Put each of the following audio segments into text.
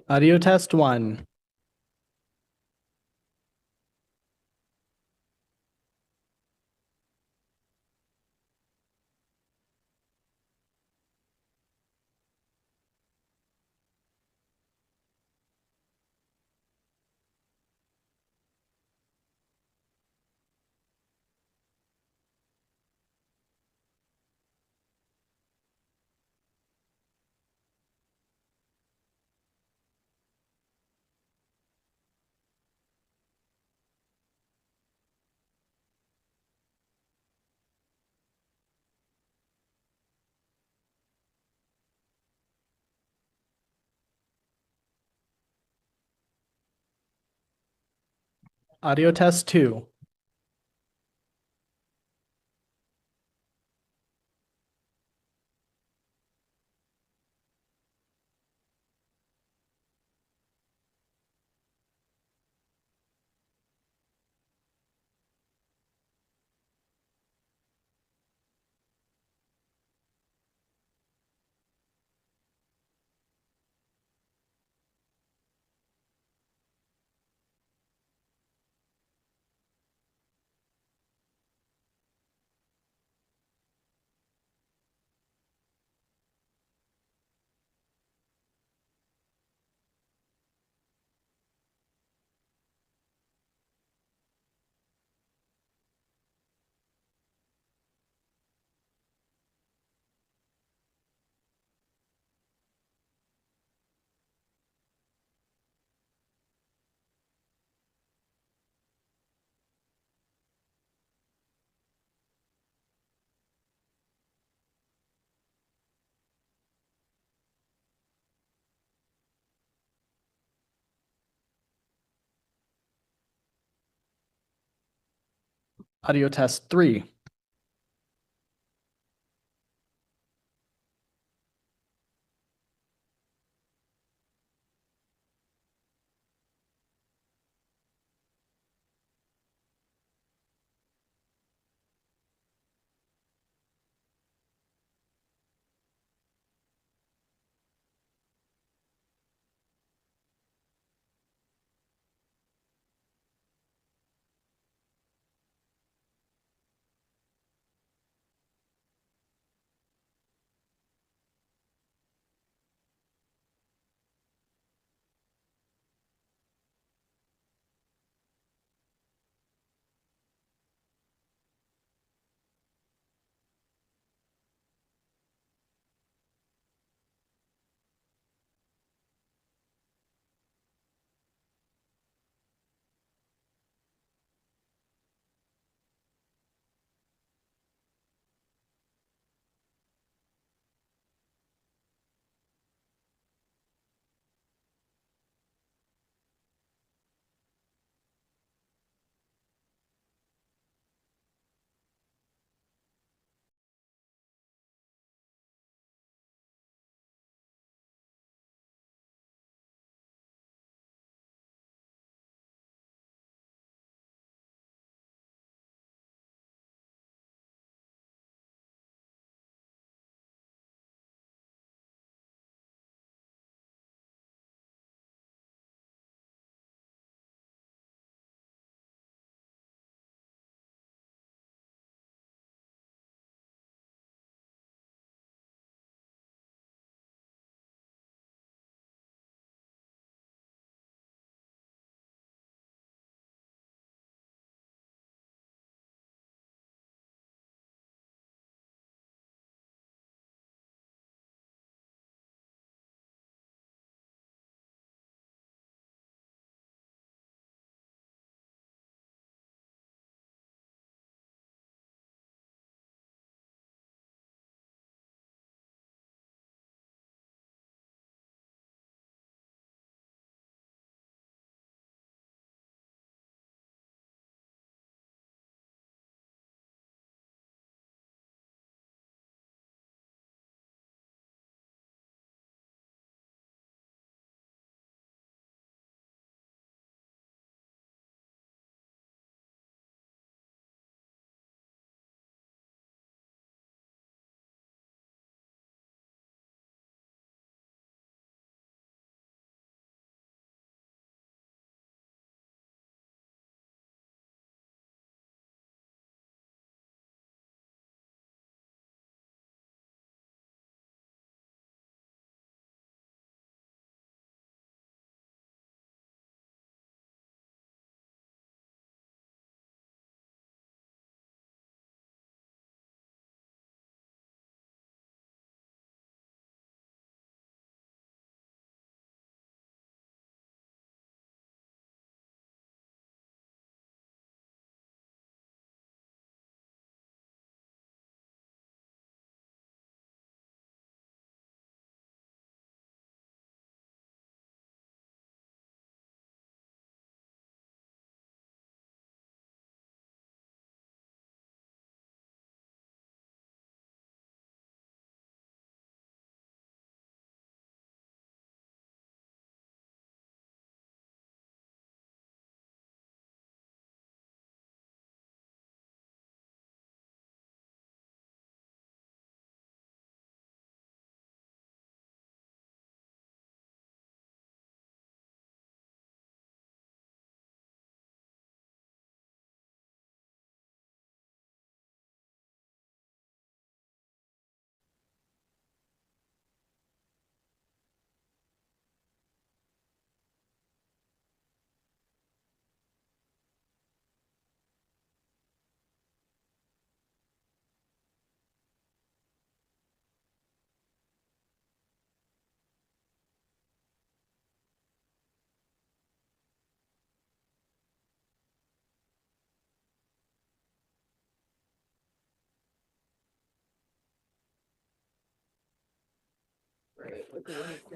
Audio test one. Audio test two. Audio test three.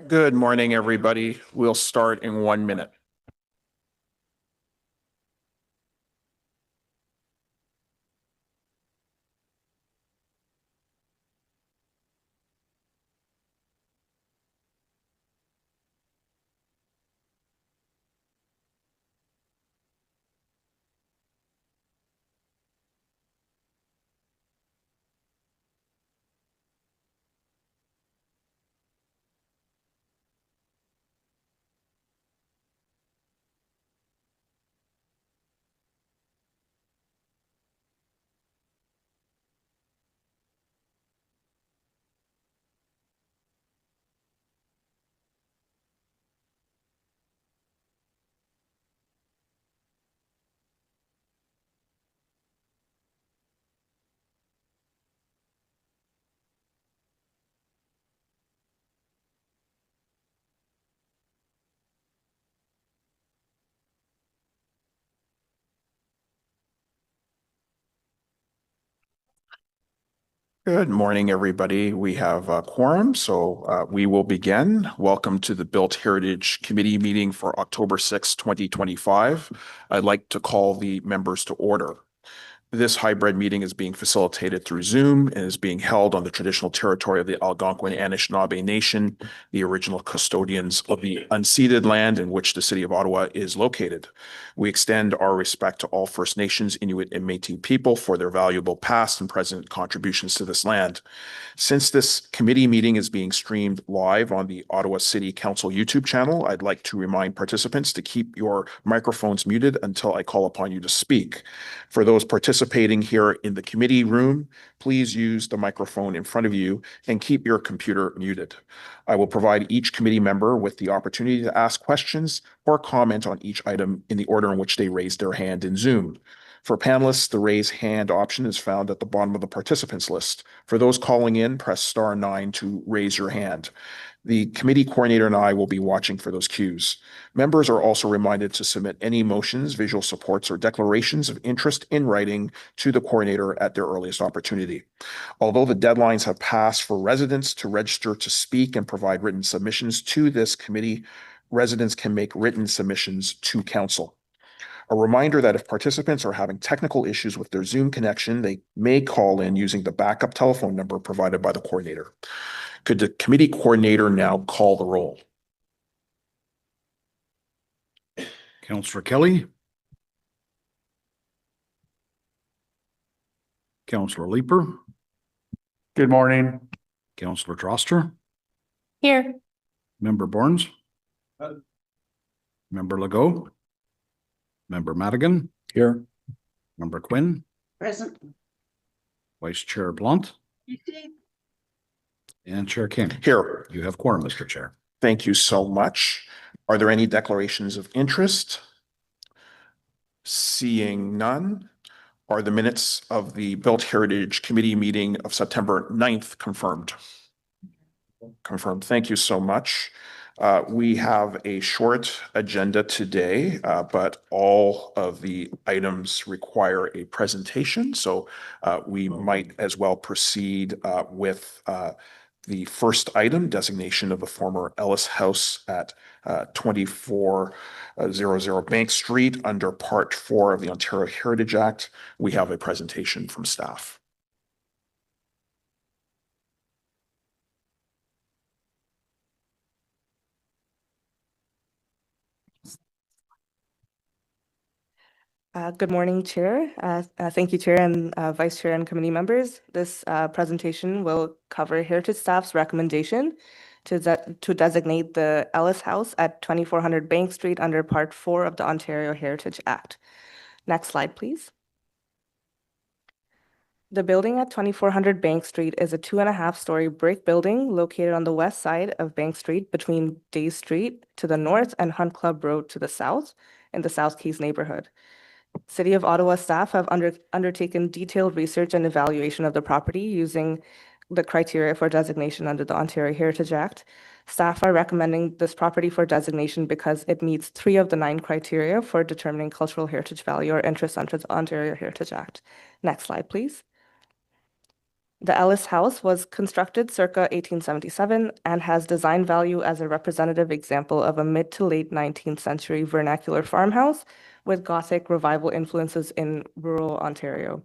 Good morning, everybody. We'll start in 1 minute. Good morning, everybody. We have a quorum, so we will begin. Welcome to the Built Heritage Committee meeting for October 6, 2025. I'd like to call the members to order. This hybrid meeting is being facilitated through Zoom and is being held on the traditional territory of the Algonquin Anishinaabe Nation, the original custodians of the unceded land in which the City of Ottawa is located. We extend our respect to all First Nations, Inuit, and Métis people for their valuable past and present contributions to this land. Since this committee meeting is being streamed live on the Ottawa City Council YouTube channel, I'd like to remind participants to keep your microphones muted until I call upon you to speak. For those participating here in the committee room, please use the microphone in front of you and keep your computer muted. I will provide each committee member with the opportunity to ask questions or comment on each item in the order in which they raise their hand in Zoom. For panelists, the raise hand option is found at the bottom of the participants list. For those calling in, press *9 to raise your hand. The committee coordinator and I will be watching for those cues. Members are also reminded to submit any motions, visual supports, or declarations of interest in writing to the coordinator at their earliest opportunity. Although the deadlines have passed for residents to register to speak and provide written submissions to this committee, residents can make written submissions to council. A reminder that if participants are having technical issues with their Zoom connection, they may call in using the backup telephone number provided by the coordinator. Could the committee coordinator now call the roll? Councillor Kelly. Councillor Leeper. Good morning. Councillor Droster. Here. Member Burns. Member Legault. Member Madigan. Here. Member Quinn. Present. Vice Chair Blunt. And Chair King. Here. You have quorum, Mr. Chair. Thank you so much. Are there any declarations of interest? Seeing none, are the minutes of the Built Heritage Committee meeting of September 9th confirmed? Confirmed. Thank you so much. We have a short agenda today, but all of the items require a presentation. So we might as well proceed with the first item, designation of the former Ellis House at 2400 Bank Street under Part 4 of the Ontario Heritage Act. We have a presentation from staff. Good morning, Chair. Thank you, Chair and Vice Chair and committee members. This presentation will cover Heritage staff's recommendation to designate the Ellis House at 2400 Bank Street under Part 4 of the Ontario Heritage Act. Next slide, please. The building at 2400 Bank Street is a 2.5-story brick building located on the west side of Bank Street between Day Street to the north and Hunt Club Road to the south in the South Keys neighborhood. City of Ottawa staff have undertaken detailed research and evaluation of the property using the criteria for designation under the Ontario Heritage Act. Staff are recommending this property for designation because it meets 3 of the 9 criteria for determining cultural heritage value or interest under the Ontario Heritage Act. Next slide, please. The Ellis House was constructed circa 1877 and has design value as a representative example of a mid to late 19th century vernacular farmhouse with Gothic revival influences in rural Ontario.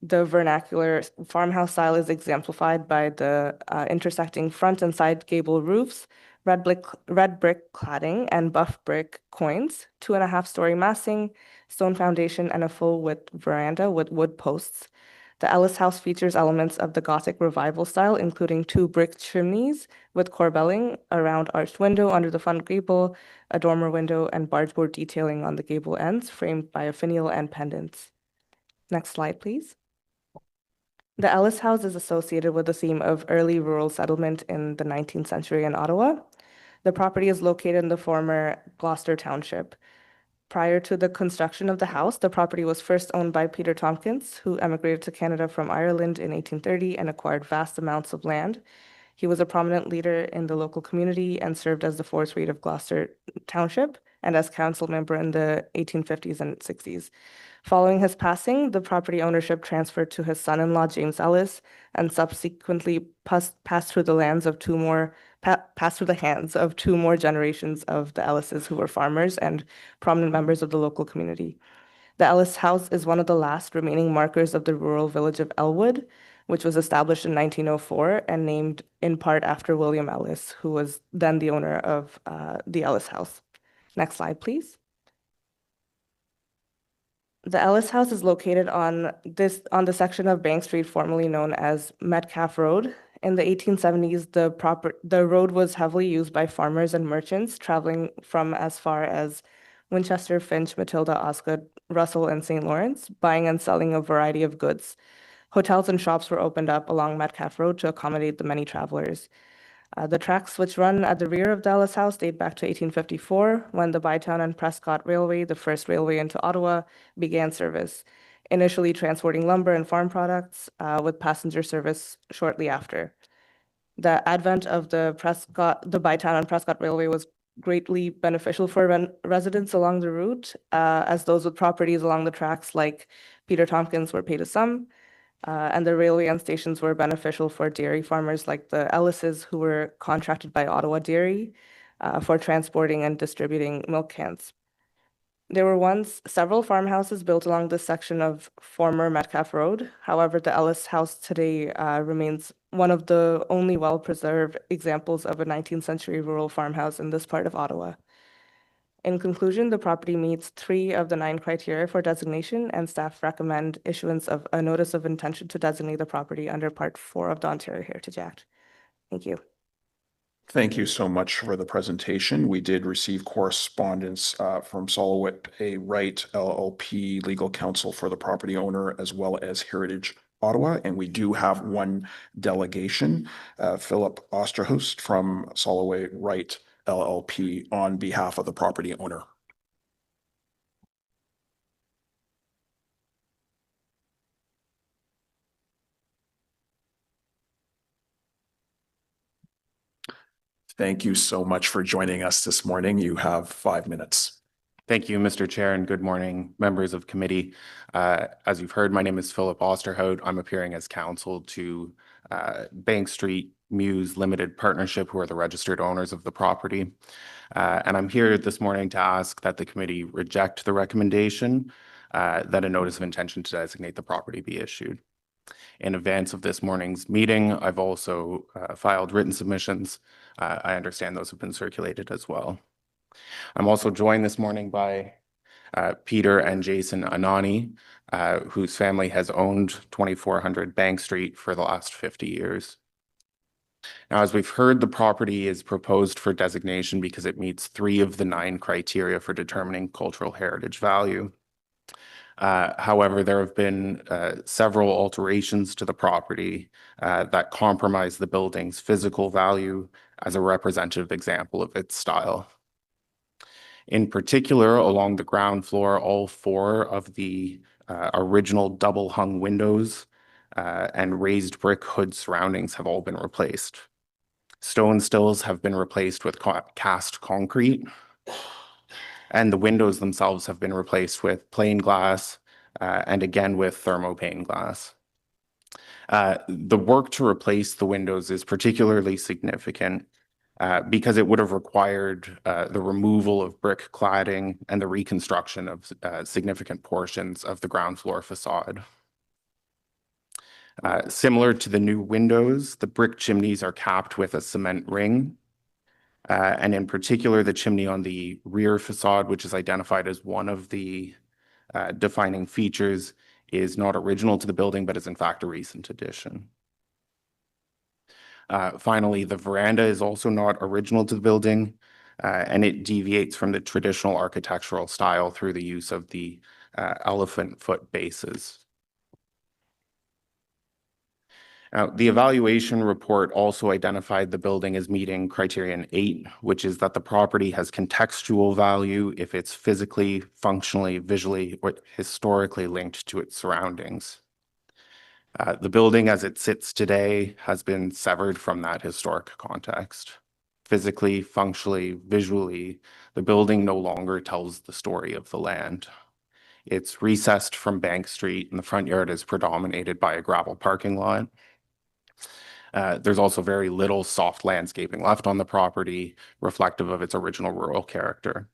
The vernacular farmhouse style is exemplified by the intersecting front and side gable roofs, red brick cladding, and buff brick quoins, 2.5-story massing, stone foundation, and a full width veranda with wood posts. The Ellis House features elements of the Gothic revival style, including 2 brick chimneys with corbelling, a round arched window under the front gable, a dormer window, and bargeboard detailing on the gable ends, framed by a finial and pendants. Next slide, please. The Ellis House is associated with the theme of early rural settlement in the 19th century in Ottawa. The property is located in the former Gloucester Township. Prior to the construction of the house, the property was first owned by Peter Tompkins, who emigrated to Canada from Ireland in 1830 and acquired vast amounts of land. He was a prominent leader in the local community and served as the 4th Reid of Gloucester Township and as council member in the 1850s and 60s. Following his passing, the property ownership transferred to his son-in-law, James Ellis, and subsequently passed through the hands of two more generations of the Ellises who were farmers and prominent members of the local community. The Ellis House is one of the last remaining markers of the rural village of Elwood, which was established in 1904 and named in part after William Ellis, who was then the owner of the Ellis House. Next slide, please. The Ellis House is located on the section of Bank Street formerly known as Metcalfe Road. In the 1870s, the road was heavily used by farmers and merchants traveling from as far as Winchester, Finch, Matilda, Osgood, Russell, and St. Lawrence, buying and selling a variety of goods. Hotels and shops were opened up along Metcalfe Road to accommodate the many travelers. The tracks which run at the rear of the Ellis House date back to 1854, when the Bytown and Prescott Railway, the first railway into Ottawa, began service, initially transporting lumber and farm products, with passenger service shortly after. The advent of the Bytown and Prescott Railway was greatly beneficial for residents along the route, as those with properties along the tracks like Peter Tompkins were paid a sum, and the railway and stations were beneficial for dairy farmers like the Ellises, who were contracted by Ottawa Dairy for transporting and distributing milk cans. There were once several farmhouses built along this section of former Metcalfe Road. However, the Ellis House today remains one of the only well-preserved examples of a 19th century rural farmhouse in this part of Ottawa. In conclusion, the property meets 3 of the 9 criteria for designation, and staff recommend issuance of a notice of intention to designate the property under Part 4 of the Ontario Heritage Act. Thank you. Thank you so much for the presentation. We did receive correspondence from Solowit A. Wright LLP, legal counsel for the property owner, as well as Heritage Ottawa, and we do have one delegation, Philip Osterhost from Soloway Wright LLP on behalf of the property owner. Thank you so much for joining us this morning. You have 5 minutes. Thank you, Mr. Chair, and good morning, members of committee. As you've heard, my name is Philip Osterhout. I'm appearing as counsel to Bank Street Muse Limited Partnership, who are the registered owners of the property. And I'm here this morning to ask that the committee reject the recommendation that a notice of intention to designate the property be issued. In advance of this morning's meeting, I've also filed written submissions. I understand those have been circulated as well. I'm also joined this morning by Peter and Jason Anani, whose family has owned 2400 Bank Street for the last 50 years. Now, as we've heard, the property is proposed for designation because it meets 3 of the 9 criteria for determining cultural heritage value. However, there have been several alterations to the property that compromise the building's physical value as a representative example of its style. In particular, along the ground floor, all 4 of the original double hung windows and raised brick hood surroundings have all been replaced. Stone stills have been replaced with cast concrete, and the windows themselves have been replaced with plain glass and again with thermopane glass. The work to replace the windows is particularly significant because it would have required the removal of brick cladding and the reconstruction of significant portions of the ground floor facade. Similar to the new windows, the brick chimneys are capped with a cement ring. And in particular, the chimney on the rear facade, which is identified as one of the defining features, is not original to the building, but is in fact a recent addition. Finally, the veranda is also not original to the building, and it deviates from the traditional architectural style through the use of the elephant foot bases. The evaluation report also identified the building as meeting criterion 8, which is that the property has contextual value if it's physically, functionally, visually, or historically linked to its surroundings. The building as it sits today has been severed from that historic context. Physically, functionally, visually, the building no longer tells the story of the land. It's recessed from Bank Street, and the front yard is predominated by a gravel parking lot. There's also very little soft landscaping left on the property, reflective of its original rural character.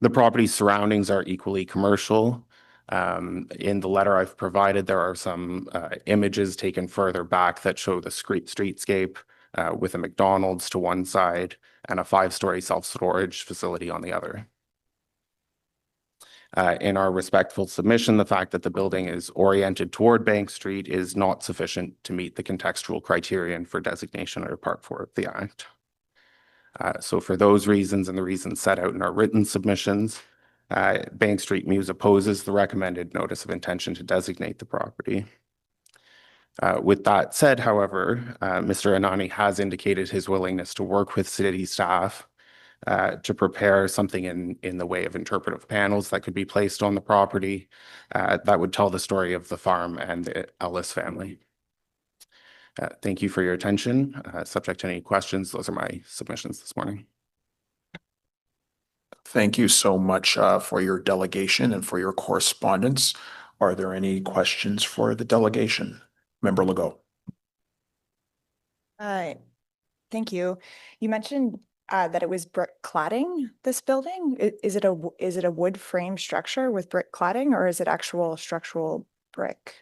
The property's surroundings are equally commercial. In the letter I've provided, there are some images taken further back that show the streetscape with a McDonald's to one side and a 5-story self-storage facility on the other. In our respectful submission, the fact that the building is oriented toward Bank Street is not sufficient to meet the contextual criterion for designation under Part 4 of the Act. So for those reasons and the reasons set out in our written submissions, Bank Street Muse opposes the recommended notice of intention to designate the property. With that said, however, Mr. Anani has indicated his willingness to work with city staff to prepare something in the way of interpretive panels that could be placed on the property that would tell the story of the farm and the Ellis family. Thank you for your attention. Subject to any questions, those are my submissions this morning. Thank you so much for your delegation and for your correspondence. Are there any questions for the delegation? Member Legault. Thank you. You mentioned that it was brick cladding, this building. Is it a wood frame structure with brick cladding, or is it actual structural brick?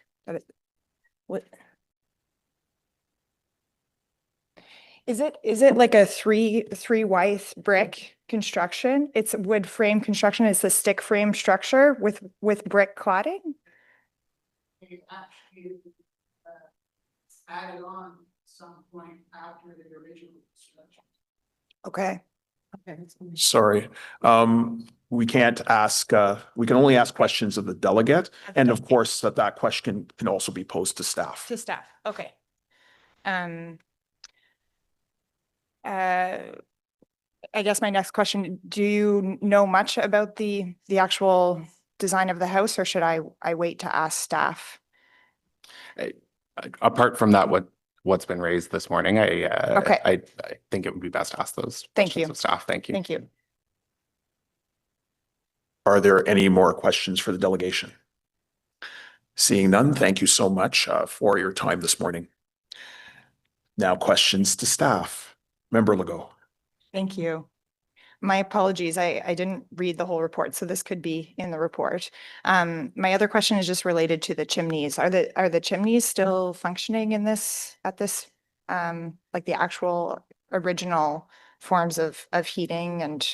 What? Is it like a three wide brick construction? It's a wood frame construction. It's a stick frame structure with brick cladding? It actually added on some point after the original construction. Okay. Sorry, we can't ask, we can only ask questions of the delegate. And of course, that question can also be posed to staff. To staff, okay. I guess my next question, do you know much about the actual design of the house, or should I wait to ask staff? Apart from that, what's been raised this morning, Okay. I think it would be best to ask those Thank questions you. of staff. Thank you. Thank you. Are there any more questions for the delegation? Seeing none, thank you so much for your time this morning. Now questions to staff. Member Legault. Thank you. My apologies. I didn't read the whole report, so this could be in the report. My other question is just related to the chimneys. Are the chimneys still functioning in this like the actual original forms of heating, and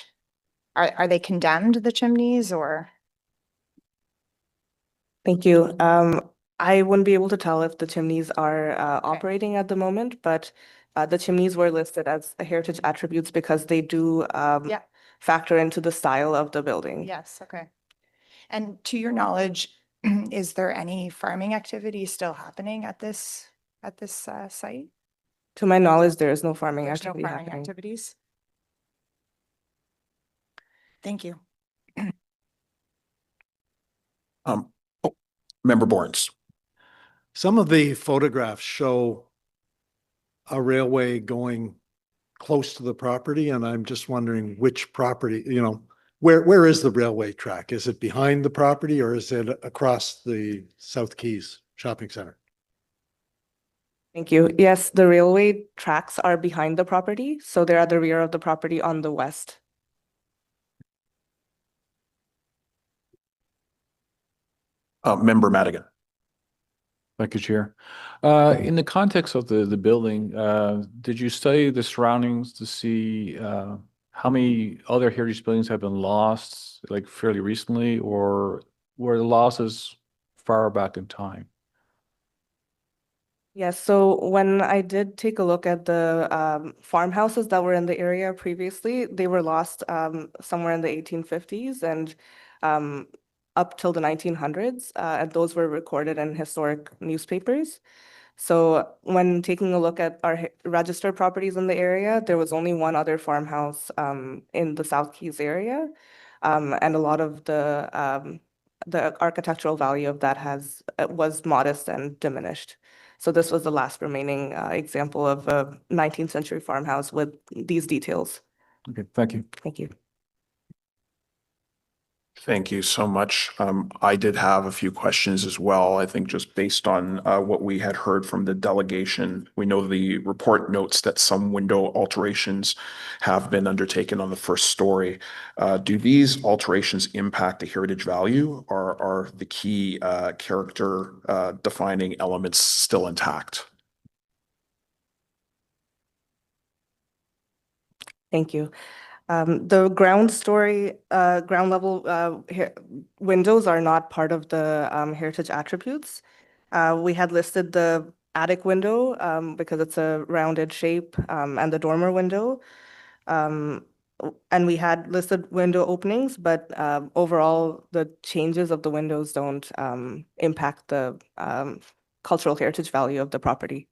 are they condemned, the chimneys, or? Thank you. I wouldn't be able to tell if the chimneys are operating at the moment, but the chimneys were listed as heritage attributes because they do Yeah. factor into the style of the building. Yes, okay. And to your knowledge, is there any farming activity still happening at this site? To my knowledge, there is no farming There's no activity farming happening. activities? Thank you. Member Borns. Some of the photographs show a railway going close to the property, and I'm just wondering which property, where is the railway track? Is it behind the property, or is it across the South Keys Shopping Center? Thank you. Yes, the railway tracks are behind the property, so they're at the rear of the property on the west. Member Madigan. Thank you, Chair. In the context of the building, did you study the surroundings to see how many other heritage buildings have been lost, like fairly recently, or were the losses far back in time? Yes, so when I did take a look at the farmhouses that were in the area previously, they were lost somewhere in the 1850s and up till the 1900s, and those were recorded in historic newspapers. So when taking a look at our registered properties in the area, there was only one other farmhouse in the South Keys area, and a lot of the architectural value of that was modest and diminished. So this was the last remaining example of a 19th century farmhouse with these details. Okay, thank you. Thank you. Thank you so much. I did have a few questions as well. I think just based on what we had heard from the delegation, we know the report notes that some window alterations have been undertaken on the first story. Do these alterations impact the heritage value, or are the key character defining elements still intact? Thank you. The ground level windows are not part of the heritage attributes. We had listed the attic window because it's a rounded shape and the dormer window. And we had listed window openings, but overall, the changes of the windows don't impact the cultural heritage value of the property.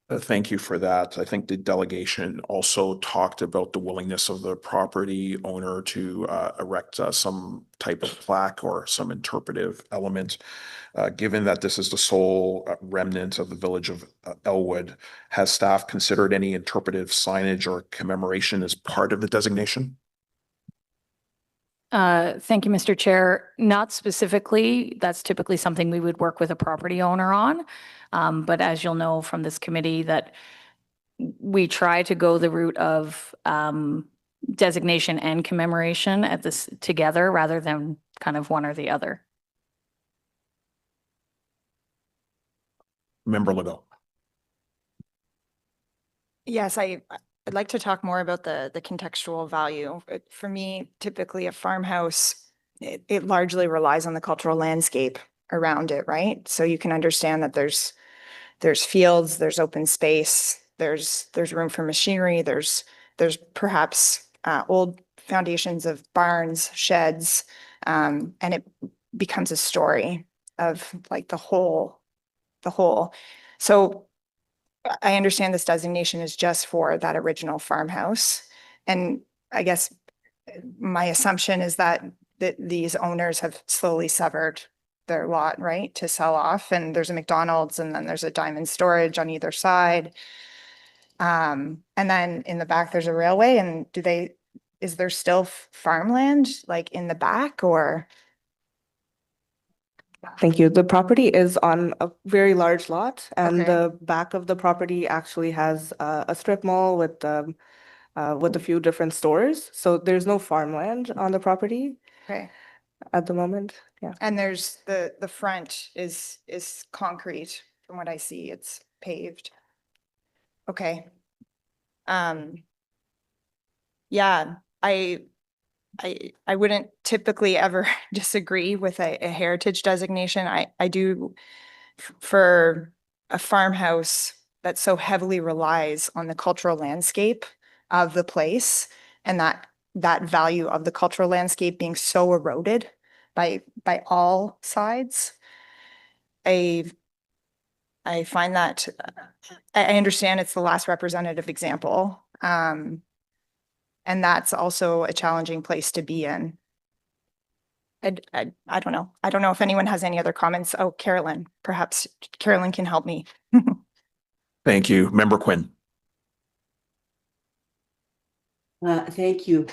Thank you for that. I think the delegation also talked about the willingness of the property owner to erect some type of plaque or some interpretive element. Given that this is the sole remnant of the village of Elwood, has staff considered any interpretive signage or commemoration as part of the designation? Thank you, Mr. Chair. Not specifically. That's typically something we would work with a property owner on. But as you'll know from this committee, that we try to go the route of designation and commemoration at this together rather than kind of one or the other. Member Legault. Yes, I'd like to talk more about the contextual value. For me, typically a farmhouse, it largely relies on the cultural landscape around it, right? So you can understand that there's fields, there's open space, there's room for machinery, there's perhaps old foundations of barns, sheds, and it becomes a story of like the whole. So I understand this designation is just for that original farmhouse. And I guess my assumption is that these owners have slowly severed their lot, right, to sell off. And there's a McDonald's and then there's a Diamond Storage on either side. And then in the back, there's a railway. And is there still farmland like in the back or? Thank you. The property is on a very large lot, and Okay. the back of the property actually has a strip mall with a few different stores. So there's no farmland on the property Okay. at the moment. Yeah. And there's the front is concrete from what I see. It's paved. Okay. Yeah, I wouldn't typically ever disagree with a heritage designation. I do for a farmhouse that so heavily relies on the cultural landscape of the place and that value of the cultural landscape being so eroded by all sides. I find that I understand it's the last representative example. And that's also a challenging place to be in. I don't know. I don't know if anyone has any other comments. Oh, Carolyn, perhaps Carolyn can help me. Thank you. Member Quinn. Thank you.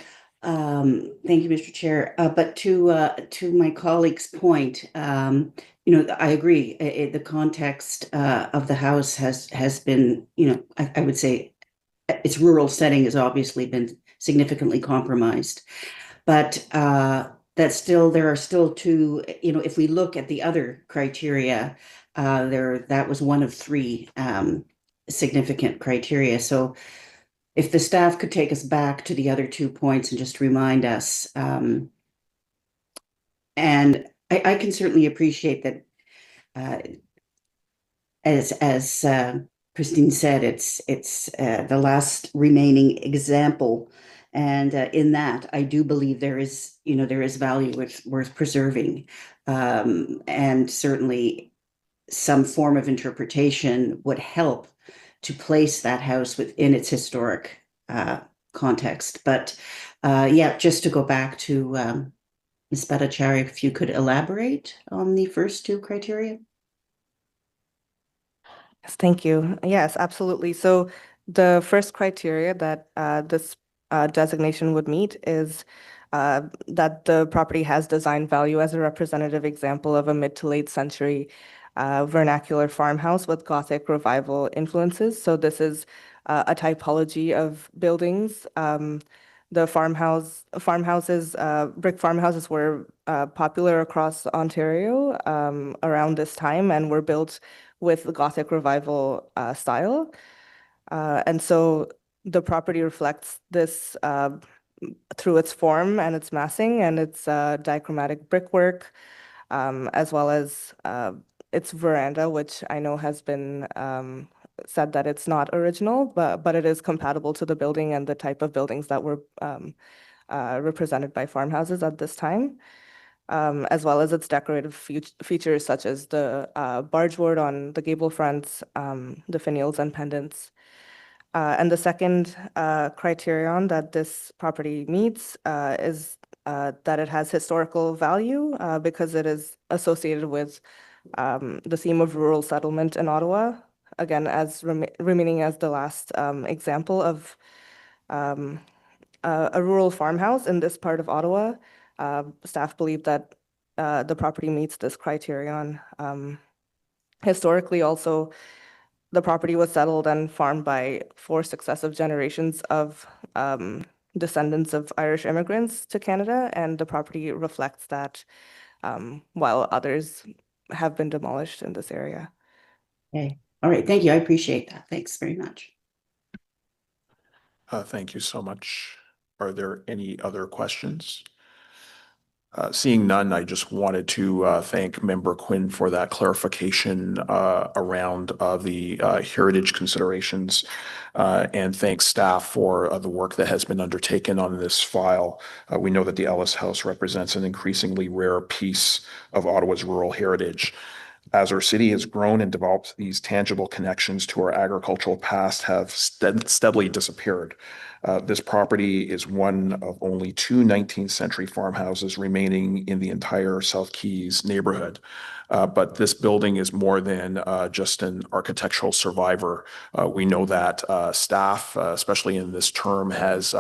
Thank you, Mr. Chair. But to my colleague's point, I agree. The context of the house has been, I would say its rural setting has obviously been significantly compromised. But there are still two, if we look at the other criteria, that was one of three significant criteria. So if the staff could take us back to the other 2 points and just remind us, and I can certainly appreciate that, as Christine said, it's the last remaining example, and in that I do believe there is value worth preserving, and certainly some form of interpretation would help to place that house within its historic context. But yeah, just to go back to Ms. Bhattacharya, if you could elaborate on the first two criteria. Yes, thank you. Yes, absolutely. So the first criteria that this designation would meet is that the property has design value as a representative example of a mid to late century vernacular farmhouse with Gothic revival influences. So this is a typology of buildings. The farmhouses, brick farmhouses were popular across Ontario around this time and were built with the Gothic revival style. And so the property reflects this through its form and its massing and its dichromatic brickwork, as well as its veranda, which I know has been said that it's not original, but it is compatible to the building and the type of buildings that were represented by farmhouses at this time. As well as its decorative features such as the bargeboard on the gable fronts, the finials and pendants. And the second criterion that this property meets is that it has historical value because it is associated with the theme of rural settlement in Ottawa. Again, as remaining as the last example of a rural farmhouse in this part of Ottawa. Staff believe that the property meets this criterion. Historically, also, the property was settled and farmed by 4 successive generations of descendants of Irish immigrants to Canada, and the property reflects that, while others have been demolished in this area. Okay. All right. Thank you. I appreciate that. Thanks very much. Thank you so much. Are there any other questions? Seeing none, I just wanted to thank Member Quinn for that clarification around the heritage considerations, and thank staff for the work that has been undertaken on this file. We know that the Ellis House represents an increasingly rare piece of Ottawa's rural heritage. As our city has grown and developed, these tangible connections to our agricultural past have steadily disappeared. This property is one of only 2 19th century farmhouses remaining in the entire South Keys neighborhood. But this building is more than just an architectural survivor. We know that staff, especially in this term, has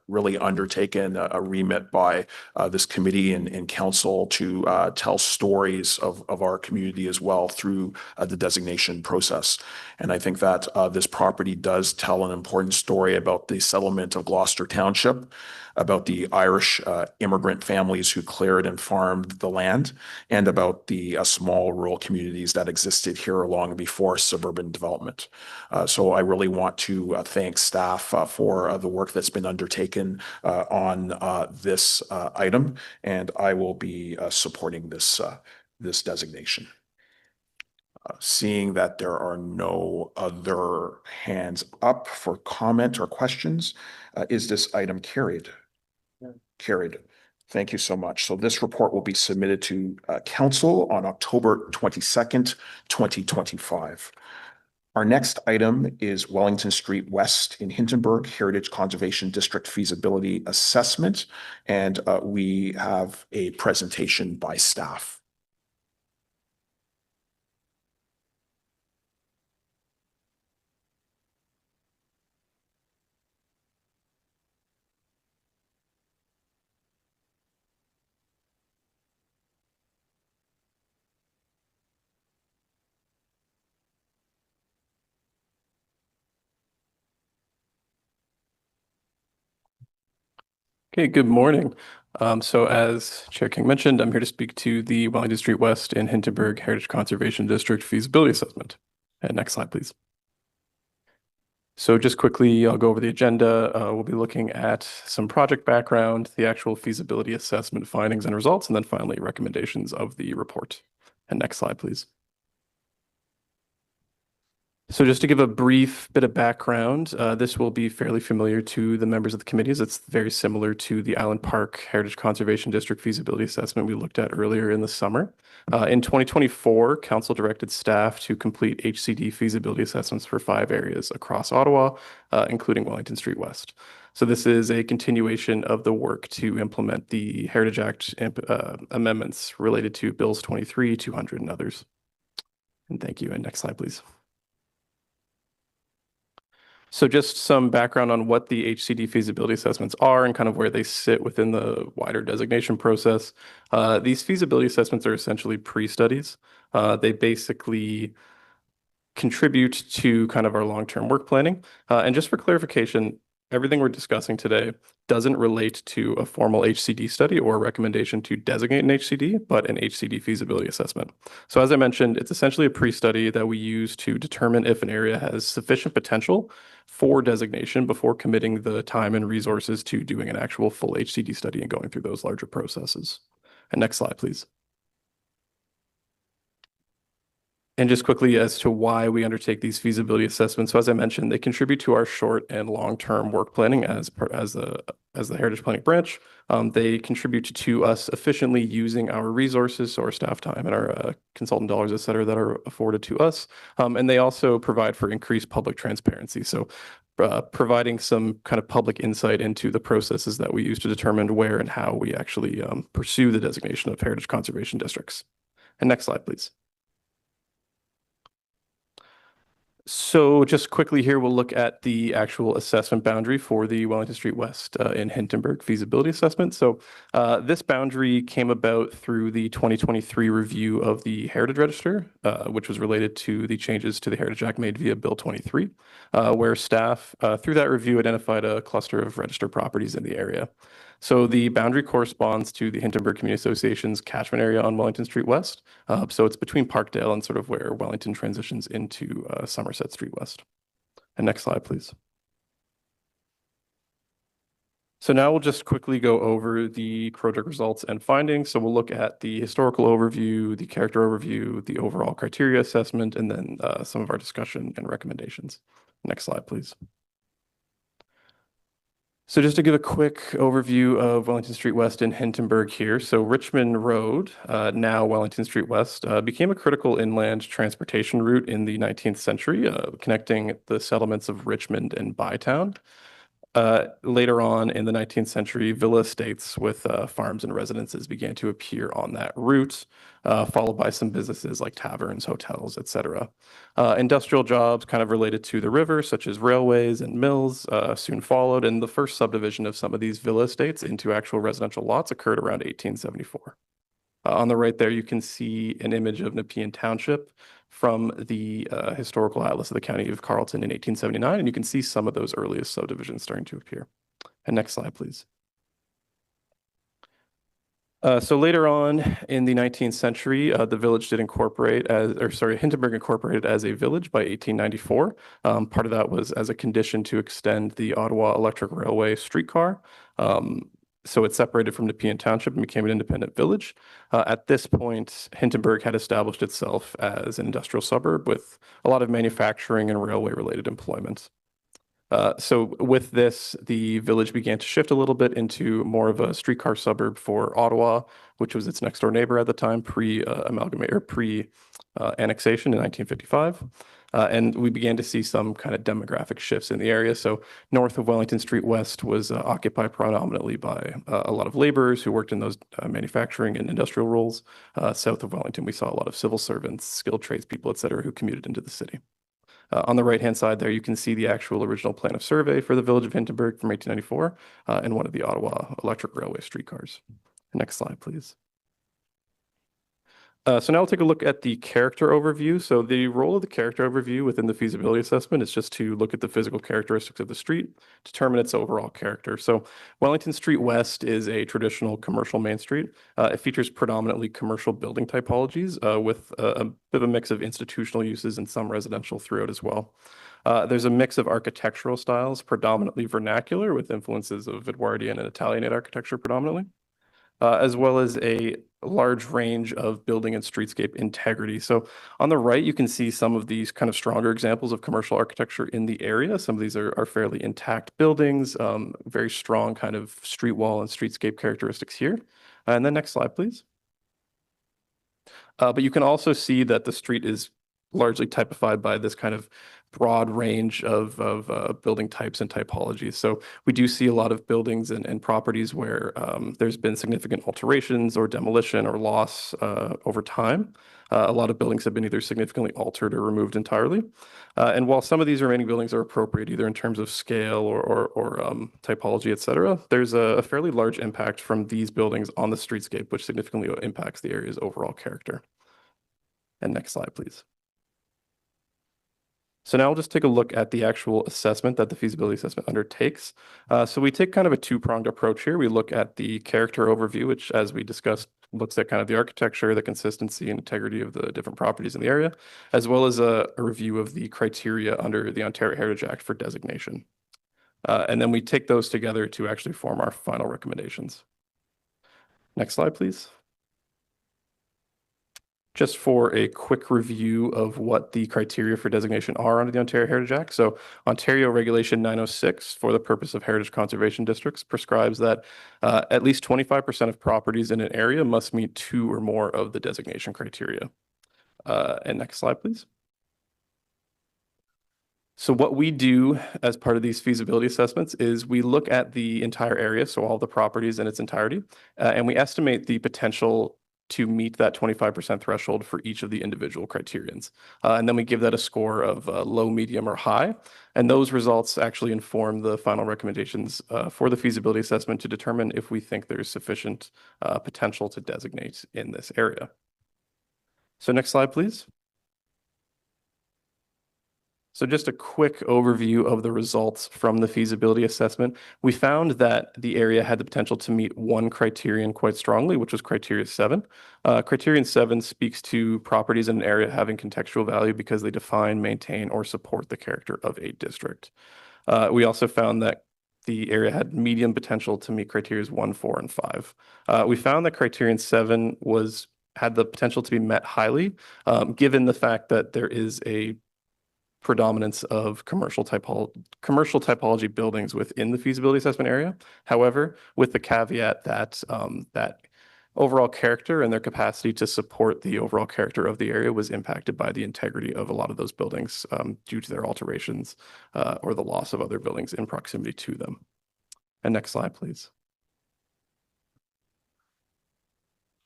really undertaken a remit by this committee and council to tell stories of our community as well through the designation process. And I think that this property does tell an important story about the settlement of Gloucester Township, about the Irish immigrant families who cleared and farmed the land, and about the small rural communities that existed here long before suburban development. So I really want to thank staff for the work that's been undertaken on this item, and I will be supporting this designation. Seeing that there are no other hands up for comment or questions, is this item carried? Carried. Thank you so much. So this report will be submitted to council on October 22nd, 2025. Our next item is Wellington Street West in Hintonburg Heritage Conservation District Feasibility Assessment, and we have a presentation by staff. Okay, good morning. So as Chair King mentioned, I'm here to speak to the Wellington Street West and Hintonburg Heritage Conservation District feasibility assessment. And next slide, please. So just quickly, I'll go over the agenda. We'll be looking at some project background, the actual feasibility assessment findings and results, and then finally recommendations of the report. And next slide, please. So just to give a brief bit of background, this will be fairly familiar to the members of the committees. It's very similar to the Island Park Heritage Conservation District feasibility assessment we looked at earlier in the summer. In 2024, Council directed staff to complete HCD feasibility assessments for 5 areas across Ottawa, including Wellington Street West. So this is a continuation of the work to implement the Heritage Act amendments related to Bills 23, 200, and others. And thank you. And next slide, please. So just some background on what the HCD feasibility assessments are and kind of where they sit within the wider designation process. These feasibility assessments are essentially pre-studies. They basically contribute to kind of our long-term work planning. And just for clarification, everything we're discussing today doesn't relate to a formal HCD study or a recommendation to designate an HCD, but an HCD feasibility assessment. So as I mentioned, it's essentially a pre-study that we use to determine if an area has sufficient potential for designation before committing the time and resources to doing an actual full HCD study and going through those larger processes. And next slide, please. And just quickly as to why we undertake these feasibility assessments. So as I mentioned, they contribute to our short and long-term work planning as the Heritage Planning branch. They contribute to us efficiently using our resources, so our staff time and our consultant dollars, et cetera, that are afforded to us. And they also provide for increased public transparency. So providing some kind of public insight into the processes that we use to determine where and how we actually pursue the designation of heritage conservation districts. And next slide, please. So just quickly here, we'll look at the actual assessment boundary for the Wellington Street West in Hintonburg feasibility assessment. So this boundary came about through the 2023 review of the Heritage Register, which was related to the changes to the Heritage Act made via Bill 23, where staff through that review identified a cluster of register properties in the area. So the boundary corresponds to the Hintonburg Community Association's catchment area on Wellington Street West. So it's between Parkdale and sort of where Wellington transitions into Somerset Street West. And next slide, please. So now we'll just quickly go over the project results and findings. So we'll look at the historical overview, the character overview, the overall criteria assessment, and then some of our discussion and recommendations. Next slide, please. So just to give a quick overview of Wellington Street West in Hintonburg here. So Richmond Road, now Wellington Street West, became a critical inland transportation route in the 19th century, connecting the settlements of Richmond and Bytown. Later on in the 19th century, villa estates with farms and residences began to appear on that route, followed by some businesses like taverns, hotels, etc. Industrial jobs kind of related to the river, such as railways and mills, soon followed, and the first subdivision of some of these villa estates into actual residential lots occurred around 1874. On the right there, you can see an image of Nepean Township from the Historical Atlas of the County of Carleton in 1879, and you can see some of those earliest subdivisions starting to appear. And next slide, please. So later on in the 19th century, the village did incorporate Hintonburg incorporated as a village by 1894. Part of that was as a condition to extend the Ottawa Electric Railway streetcar. So it separated from Nepean Township and became an independent village. At this point, Hintonburg had established itself as an industrial suburb with a lot of manufacturing and railway-related employment. So with this, the village began to shift a little bit into more of a streetcar suburb for Ottawa, which was its next door neighbor at the time, pre-annexation in 1955. And we began to see some kind of demographic shifts in the area. So north of Wellington Street West was occupied predominantly by a lot of laborers who worked in those manufacturing and industrial roles. South of Wellington, we saw a lot of civil servants, skilled tradespeople, et cetera, who commuted into the city. On the right-hand side there, you can see the actual original plan of survey for the village of Hintonburg from 1894 and one of the Ottawa Electric Railway streetcars. Next slide, please. So now we'll take a look at the character overview. So the role of the character overview within the feasibility assessment is just to look at the physical characteristics of the street, determine its overall character. So Wellington Street West is a traditional commercial main street. It features predominantly commercial building typologies with a bit of a mix of institutional uses and some residential throughout as well. There's a mix of architectural styles, predominantly vernacular with influences of Edwardian and Italianate architecture predominantly. As well as a large range of building and streetscape integrity. So on the right, you can see some of these kind of stronger examples of commercial architecture in the area. Some of these are fairly intact buildings, very strong kind of street wall and streetscape characteristics here. And then next slide, please. But you can also see that the street is largely typified by this kind of broad range of building types and typologies. So we do see a lot of buildings and properties where there's been significant alterations or demolition or loss over time. A lot of buildings have been either significantly altered or removed entirely. And while some of these remaining buildings are appropriate, either in terms of scale or typology, et cetera, there's a fairly large impact from these buildings on the streetscape, which significantly impacts the area's overall character. And next slide, please. So now we'll just take a look at the actual assessment that the feasibility assessment undertakes. So we take kind of a two-pronged approach here. We look at the character overview, which, as we discussed, looks at kind of the architecture, the consistency and integrity of the different properties in the area, as well as a review of the criteria under the Ontario Heritage Act for designation. And then we take those together to actually form our final recommendations. Next slide, please. Just for a quick review of what the criteria for designation are under the Ontario Heritage Act. So Ontario Regulation 906, for the purpose of heritage conservation districts, prescribes that at least 25% of properties in an area must meet 2 or more of the designation criteria. And next slide, please. So what we do as part of these feasibility assessments is we look at the entire area, so all the properties in its entirety, and we estimate the potential to meet that 25% threshold for each of the individual criterions. And then we give that a score of low, medium, or high. And those results actually inform the final recommendations for the feasibility assessment to determine if we think there's sufficient potential to designate in this area. So next slide, please. So just a quick overview of the results from the feasibility assessment. We found that the area had the potential to meet one criterion quite strongly, which was criteria 7. Criterion 7 speaks to properties in an area having contextual value because they define, maintain, or support the character of a district. We also found that the area had medium potential to meet criteria 1, 4, and 5. We found that criterion 7 had the potential to be met highly, given the fact that there is a predominance of commercial typology buildings within the feasibility assessment area. However, with the caveat that that overall character and their capacity to support the overall character of the area was impacted by the integrity of a lot of those buildings due to their alterations or the loss of other buildings in proximity to them. And next slide, please.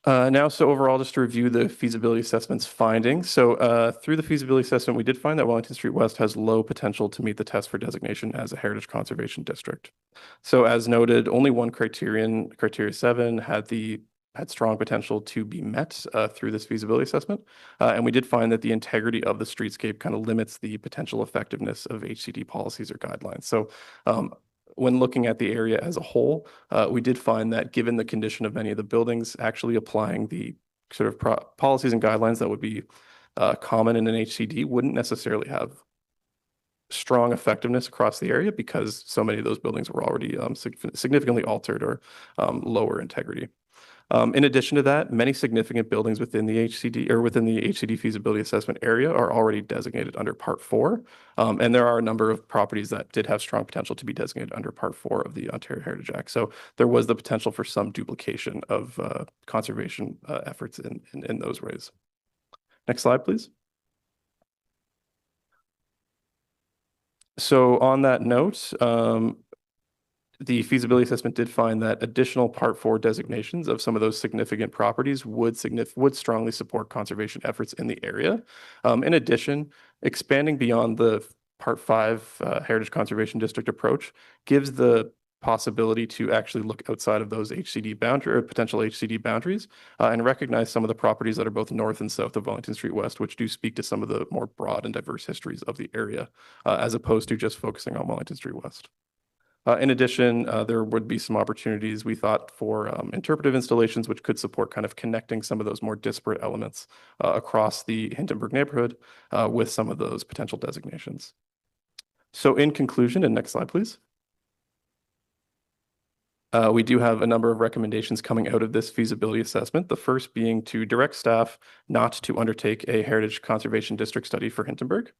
So overall, just to review the feasibility assessment's findings. So through the feasibility assessment, we did find that Wellington Street West has low potential to meet the test for designation as a heritage conservation district. So as noted, only one criterion, criteria 7, had strong potential to be met through this feasibility assessment. And we did find that the integrity of the streetscape kind of limits the potential effectiveness of HCD policies or guidelines. So when looking at the area as a whole, we did find that given the condition of many of the buildings, actually applying the sort of policies and guidelines that would be common in an HCD wouldn't necessarily have strong effectiveness across the area because so many of those buildings were already significantly altered or lower integrity. In addition to that, many significant buildings within the HCD feasibility assessment area are already designated under Part 4. And there are a number of properties that did have strong potential to be designated under Part 4 of the Ontario Heritage Act. So there was the potential for some duplication of conservation efforts in those ways. Next slide, please. So on that note, the feasibility assessment did find that additional Part 4 designations of some of those significant properties would strongly support conservation efforts in the area. In addition, expanding beyond the Part 5 Heritage Conservation District approach gives the possibility to actually look outside of those HCD boundary or potential HCD boundaries and recognize some of the properties that are both north and south of Wellington Street West, which do speak to some of the more broad and diverse histories of the area, as opposed to just focusing on Wellington Street West. In addition, there would be some opportunities, we thought, for interpretive installations, which could support kind of connecting some of those more disparate elements across the Hindenburg neighborhood with some of those potential designations. So in conclusion, and next slide, please. We do have a number of recommendations coming out of this feasibility assessment. The first being to direct staff not to undertake a heritage conservation district study for Hindenburg.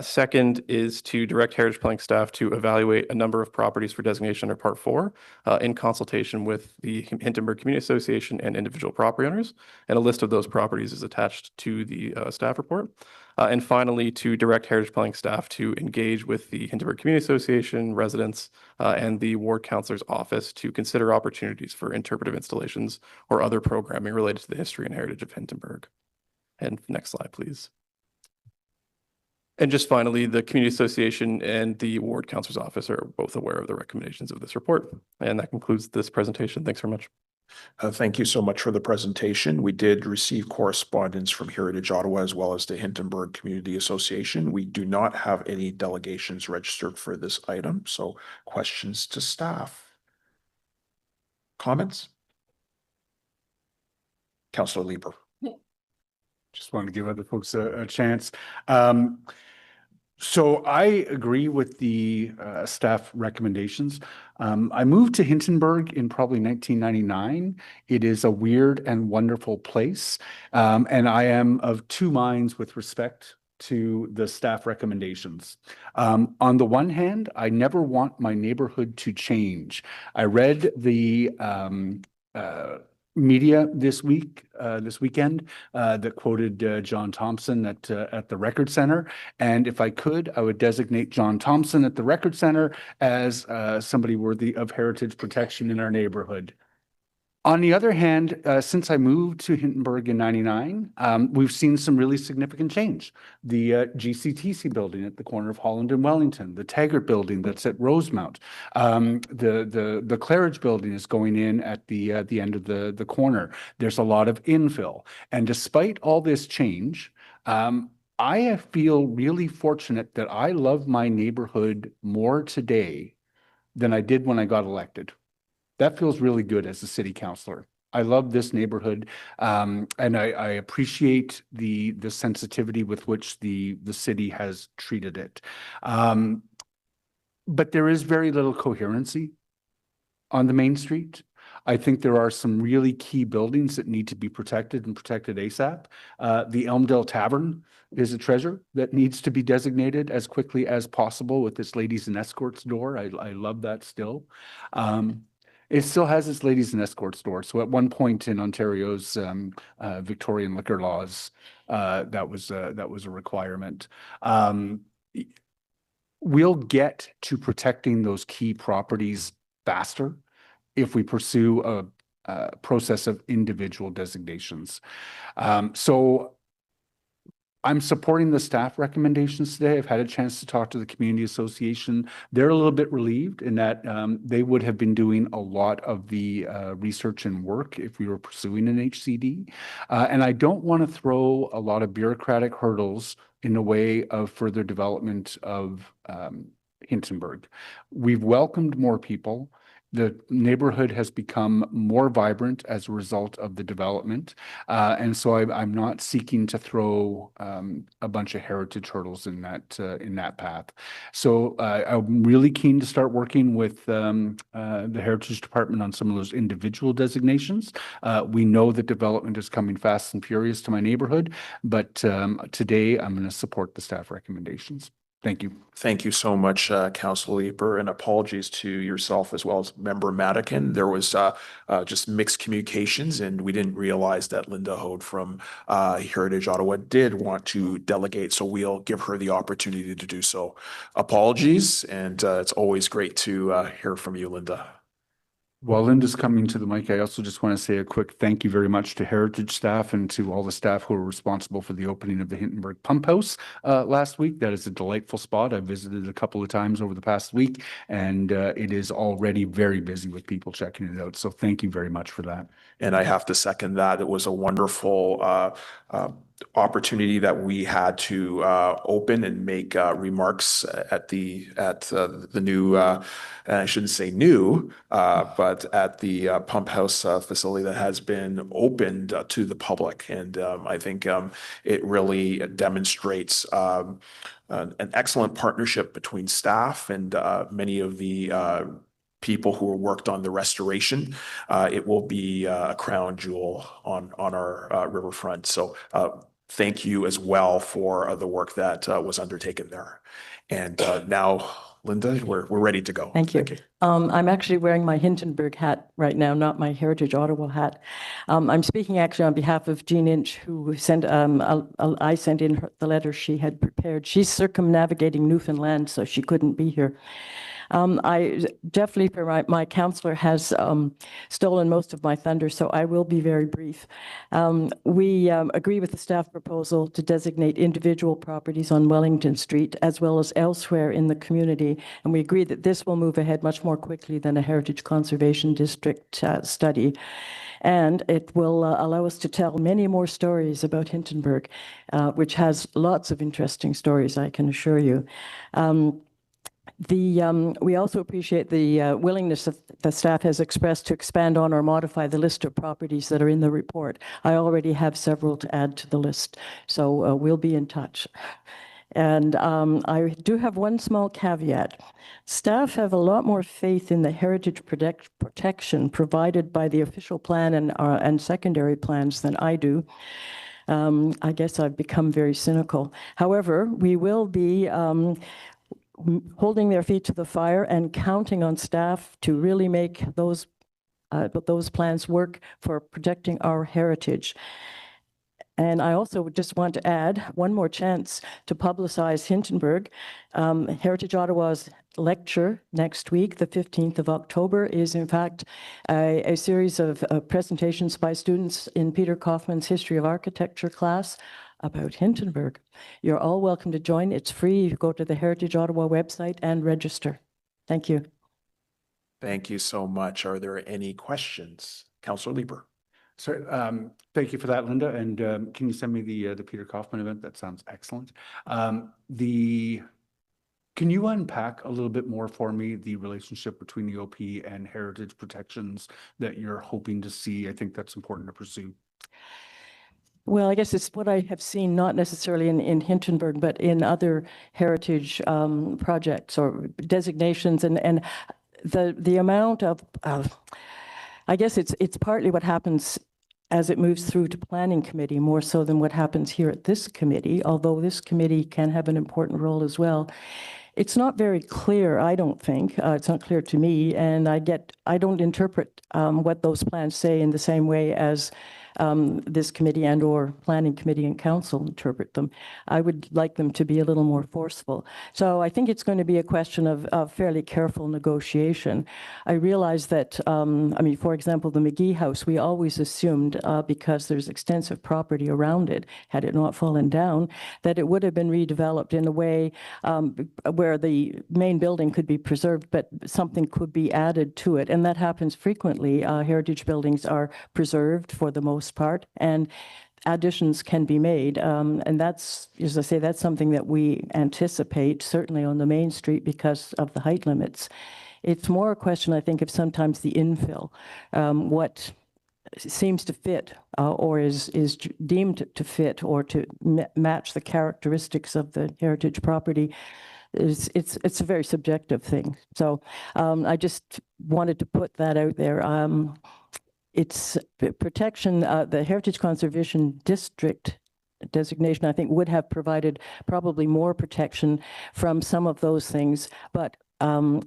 Second is to direct heritage planning staff to evaluate a number of properties for designation under Part 4 in consultation with the Hindenburg Community Association and individual property owners. And a list of those properties is attached to the staff report. And finally, to direct heritage planning staff to engage with the Hindenburg Community Association, residents, and the ward councilor's office to consider opportunities for interpretive installations or other programming related to the history and heritage of Hindenburg. And next slide, please. And just finally, the Community Association and the Ward Councilor's Office are both aware of the recommendations of this report. And that concludes this presentation. Thanks very much. Thank you so much for the presentation. We did receive correspondence from Heritage Ottawa as well as the Hindenburg Community Association. We do not have any delegations registered for this item. So questions to staff? Comments? Councillor Lieber. Just wanted to give other folks a chance. So I agree with the staff recommendations. I moved to Hindenburg in probably 1999. It is a weird and wonderful place. And I am of two minds with respect to the staff recommendations. On the one hand, I never want my neighborhood to change. I read the media this weekend that quoted John Thompson at the Record Center. And if I could, I would designate John Thompson at the Record Center as somebody worthy of heritage protection in our neighborhood. On the other hand, since I moved to Hindenburg in '99, we've seen some really significant change. The GCTC building at the corner of Holland and Wellington, the Taggart building that's at Rosemount, the Claridge building is going in at the end of the corner. There's a lot of infill. And despite all this change, I feel really fortunate that I love my neighborhood more today than I did when I got elected. That feels really good as a city councilor. I love this neighborhood, and I appreciate the sensitivity with which the city has treated it. But there is very little coherency on the main street. I think there are some really key buildings that need to be protected and protected ASAP. The Elmdale Tavern is a treasure that needs to be designated as quickly as possible with this ladies and escorts door. I love that still. It still has its ladies and escorts door. So at one point in Ontario's Victorian liquor laws, that was a requirement. We'll get to protecting those key properties faster if we pursue a process of individual designations. So I'm supporting the staff recommendations today. I've had a chance to talk to the community association. They're a little bit relieved in that they would have been doing a lot of the research and work if we were pursuing an HCD. And I don't want to throw a lot of bureaucratic hurdles in the way of further development of Hindenburg. We've welcomed more people. The neighborhood has become more vibrant as a result of the development. And so I'm not seeking to throw a bunch of heritage hurdles in that path. So I'm really keen to start working with the Heritage Department on some of those individual designations. We know that development is coming fast and furious to my neighborhood, but today I'm going to support the staff recommendations. Thank you. Thank you so much, Councilor Leeper, and apologies to yourself as well as Member Madigan. There was just mixed communications, and we didn't realize that Linda Hode from Heritage Ottawa did want to delegate, so we'll give her the opportunity to do so. Apologies, and it's always great to hear from you, Linda. While Linda's coming to the mic, I also just want to say a quick thank you very much to Heritage staff and to all the staff who were responsible for the opening of the Hintonburg Pump House last week. That is a delightful spot. I visited a couple of times over the past week, and it is already very busy with people checking it out. So thank you very much for that. And I have to second that. It was a wonderful opportunity that we had to open and make remarks at the new, I shouldn't say new, but at the pump house facility that has been opened to the public. And I think it really demonstrates an excellent partnership between staff and many of the people who worked on the restoration. It will be a crown jewel on our riverfront. So thank you as well for the work that was undertaken there. And now, Linda, we're ready to go. Thank you. I'm actually wearing my Hintonburg hat right now, not my Heritage Ottawa hat. I'm speaking actually on behalf of Jean Inch, who sent, I sent in the letter she had prepared. She's circumnavigating Newfoundland, so she couldn't be here. Jeff Leeper, my counselor, has stolen most of my thunder, so I will be very brief. We agree with the staff proposal to designate individual properties on Wellington Street as well as elsewhere in the community, and we agree that this will move ahead much more quickly than a Heritage Conservation District study. And it will allow us to tell many more stories about Hintonburg, which has lots of interesting stories, I can assure you. We also appreciate the willingness that the staff has expressed to expand on or modify the list of properties that are in the report. I already have several to add to the list, so we'll be in touch. And I do have one small caveat. Staff have a lot more faith in the heritage protection provided by the official plan and secondary plans than I do. I guess I've become very cynical. However, we will be holding their feet to the fire and counting on staff to really make those plans work for protecting our heritage. And I also just want to add one more chance to publicize Hintonburg. Heritage Ottawa's lecture next week, the 15th of October, is in fact a series of presentations by students in Peter Kaufman's History of Architecture class about Hintonburg. You're all welcome to join. It's free. You go to the Heritage Ottawa website and register. Thank you. Thank you so much. Are there any questions? Councillor Leeper. Sorry, thank you for that, Linda. And can you send me the Peter Kaufman event? That sounds excellent. Can you unpack a little bit more for me the relationship between the OP and heritage protections that you're hoping to see? I think that's important to pursue. Well, I guess it's what I have seen, not necessarily in Hintonburg, but in other heritage projects or designations, and the amount of I guess it's partly what happens as it moves through to planning committee more so than what happens here at this committee, although this committee can have an important role as well. It's not very clear, I don't think. It's not clear to me, and I don't interpret what those plans say in the same way as this committee and or planning committee and council interpret them. I would like them to be a little more forceful. So I think it's going to be a question of fairly careful negotiation. I realize that, I mean, for example, the McGee House, we always assumed because there's extensive property around it, had it not fallen down, that it would have been redeveloped in a way where the main building could be preserved, but something could be added to it. And that happens frequently. Heritage buildings are preserved for the most part, and additions can be made. And that's, as I say, that's something that we anticipate, certainly on the main street because of the height limits. It's more a question, I think, of sometimes the infill, what seems to fit or is deemed to fit or to match the characteristics of the heritage property. It's a very subjective thing. So I just wanted to put that out there. It's protection, the Heritage Conservation District designation, I think, would have provided probably more protection from some of those things, but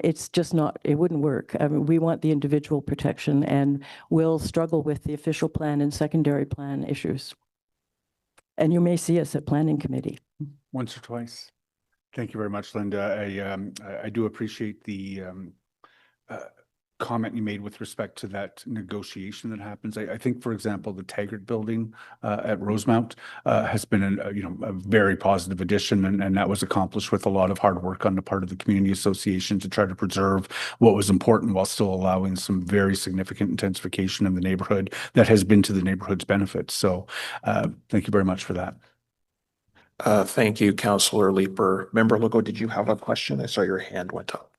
it's just not, it wouldn't work. I mean, we want the individual protection and we'll struggle with the official plan and secondary plan issues. And you may see us at planning committee. Once or twice. Thank you very much, Linda. I do appreciate the comment you made with respect to that negotiation that happens. I think, for example, the Taggart Building at Rosemount has been a very positive addition, and that was accomplished with a lot of hard work on the part of the community association to try to preserve what was important while still allowing some very significant intensification in the neighborhood that has been to the neighborhood's benefit. So thank you very much for that. Thank you, Councillor Leeper. Member Legault, did you have a question? I saw your hand went up.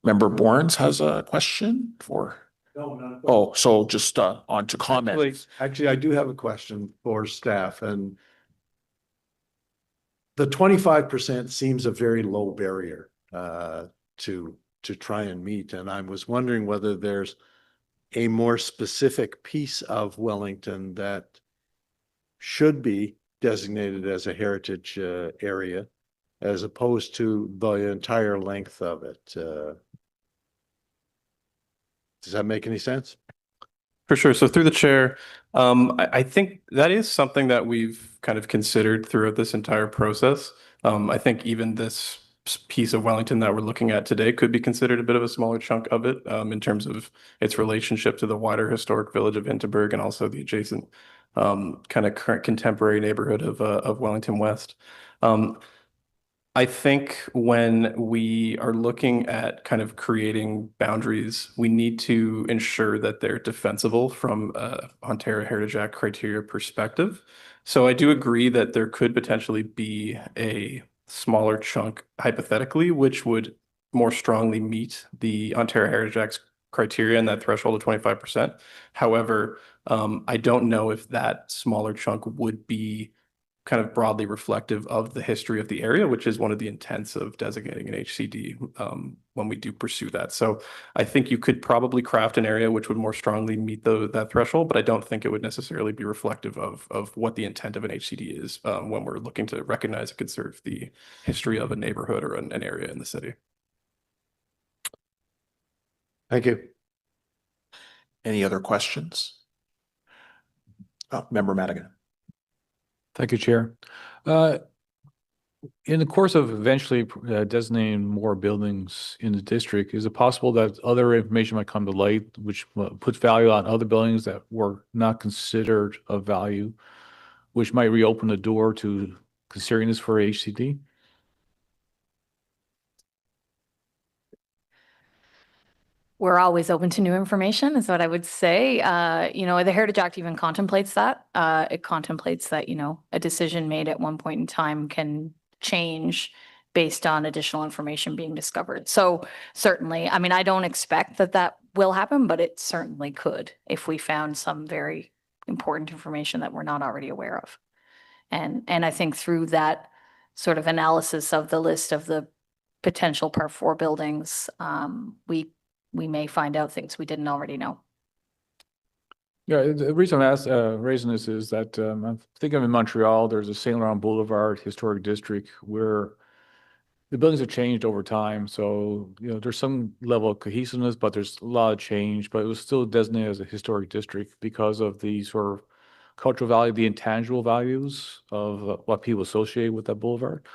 Member Borns has a question for? No, none. Oh, so just on to comments. Actually, I do have a question for staff, and the 25% seems a very low barrier to try and meet. And I was wondering whether there's a more specific piece of Wellington that should be designated as a heritage area as opposed to the entire length of it. Does that make any sense? For sure. So through the chair, I think that is something that we've kind of considered throughout this entire process. I think even this piece of Wellington that we're looking at today could be considered a bit of a smaller chunk of it in terms of its relationship to the wider historic village of Hintonburg and also the adjacent kind of current contemporary neighborhood of Wellington West. I think when we are looking at kind of creating boundaries, we need to ensure that they're defensible from Ontario Heritage Act criteria perspective. So I do agree that there could potentially be a smaller chunk hypothetically, which would more strongly meet the Ontario Heritage Act's criteria and that threshold of 25%. However, I don't know if that smaller chunk would be kind of broadly reflective of the history of the area, which is one of the intents of designating an HCD when we do pursue that. So I think you could probably craft an area which would more strongly meet that threshold, but I don't think it would necessarily be reflective of what the intent of an HCD is when we're looking to recognize and conserve the history of a neighborhood or an area in the city. Thank you. Any other questions? Member Madigan. Thank you, Chair. In the course of eventually designating more buildings in the district, is it possible that other information might come to light which puts value on other buildings that were not considered of value, which might reopen the door to considering this for HCD? We're always open to new information is what I would say. The Heritage Act even contemplates that. It contemplates that, a decision made at one point in time can change based on additional information being discovered. So certainly, I don't expect that will happen, but it certainly could if we found some very important information that we're not already aware of. And I think through that sort of analysis of the list of the potential Part 4 buildings, we may find out things we didn't already know. Yeah, the reason I'm raising this is that I think I'm in Montreal. There's a Saint Laurent Boulevard historic district where the buildings have changed over time. So, there's some level of cohesiveness, but there's a lot of change. But it was still designated as a historic district because of the sort of cultural value, the intangible values of what people associate with that boulevard.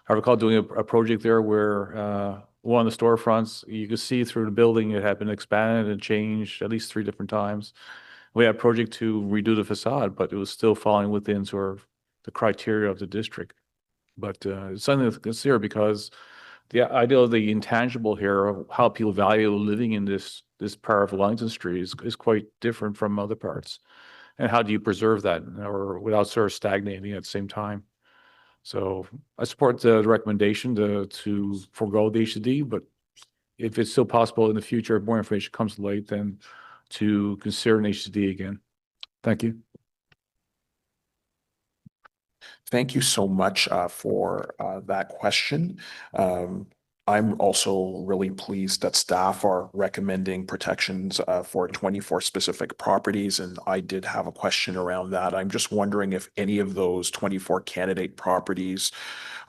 I recall doing a project there where one of the storefronts, you could see through the building, it had been expanded and changed at least 3 different times. We had a project to redo the facade, but it was still falling within sort of the criteria of the district. But it's something to consider because the idea of the intangible here, of how people value living in this part of Wellington Street is quite different from other parts. And how do you preserve that or without sort of stagnating at the same time? So I support the recommendation to forego the HCD, but if it's still possible in the future, if more information comes to light, then to consider an HCD again. Thank you. Thank you so much for that question. I'm also really pleased that staff are recommending protections for 24 specific properties, and I did have a question around that. I'm just wondering if any of those 24 candidate properties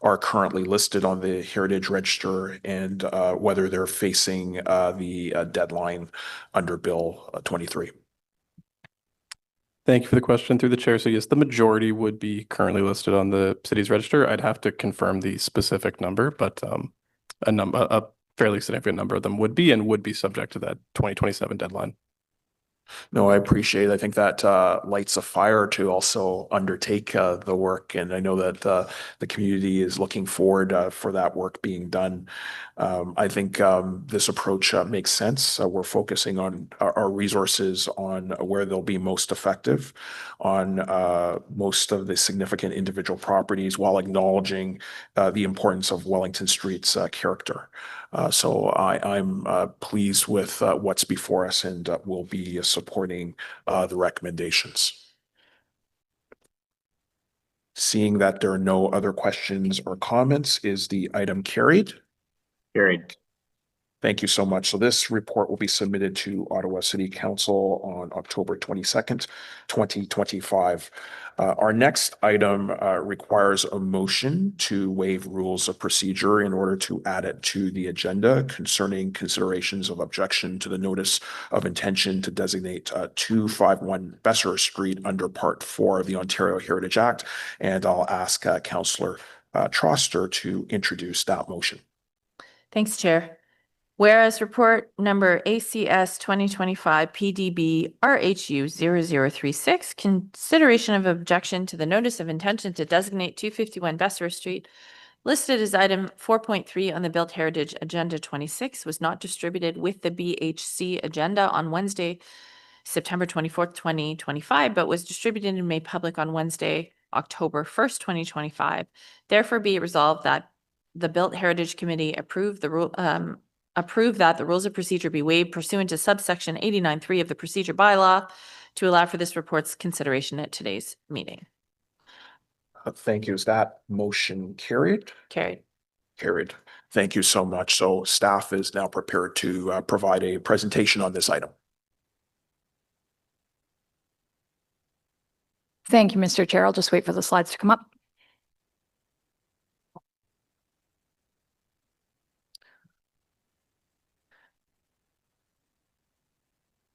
are currently listed on the Heritage Register and whether they're facing the deadline under Bill 23. Thank you for the question through the chair. So yes, the majority would be currently listed on the city's register. I'd have to confirm the specific number, but a fairly significant number of them would be and would be subject to that 2027 deadline. No, I appreciate it. I think that lights a fire to also undertake the work. And I know that the community is looking forward for that work being done. I think this approach makes sense. We're focusing on our resources on where they'll be most effective on most of the significant individual properties while acknowledging the importance of Wellington Street's character. So I'm pleased with what's before us and will be supporting the recommendations. Seeing that there are no other questions or comments, is the item carried? Carried. Thank you so much. So this report will be submitted to Ottawa City Council on October 22nd, 2025. Our next item requires a motion to waive rules of procedure in order to add it to the agenda concerning considerations of objection to the notice of intention to designate 251 Besser Street under Part 4 of the Ontario Heritage Act. And I'll ask Councillor Troster to introduce that motion. Thanks, Chair. Whereas report number ACS 2025 PDB RHU 0036, consideration of objection to the notice of intention to designate 251 Besserer Street, listed as item 4.3 on the Built Heritage Agenda 26, was not distributed with the BHC agenda on Wednesday, September 24th, 2025, but was distributed and made public on Wednesday, October 1st, 2025. Therefore, be it resolved that the Built Heritage Committee approve that the rules of procedure be waived pursuant to subsection 89.3 of the procedure bylaw to allow for this report's consideration at today's meeting. Thank you. Is that motion carried? Carried. Carried. Thank you so much. So staff is now prepared to provide a presentation on this item. Thank you, Mr. Chair. I'll just wait for the slides to come up.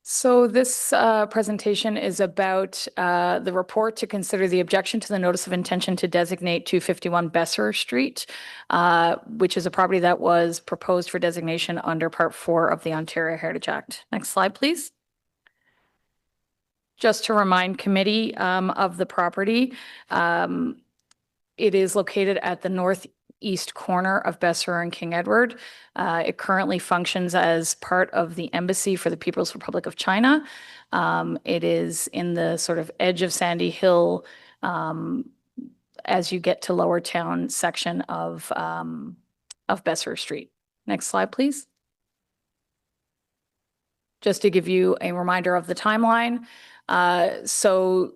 So this presentation is about the report to consider the objection to the notice of intention to designate 251 Besserer Street, which is a property that was proposed for designation under Part 4 of the Ontario Heritage Act. Next slide, please. Just to remind committee of the property, it is located at the northeast corner of Besserer and King Edward. It currently functions as part of the Embassy for the People's Republic of China. It is in the sort of edge of Sandy Hill as you get to Lower Town section of Besserer Street. Next slide, please. Just to give you a reminder of the timeline. So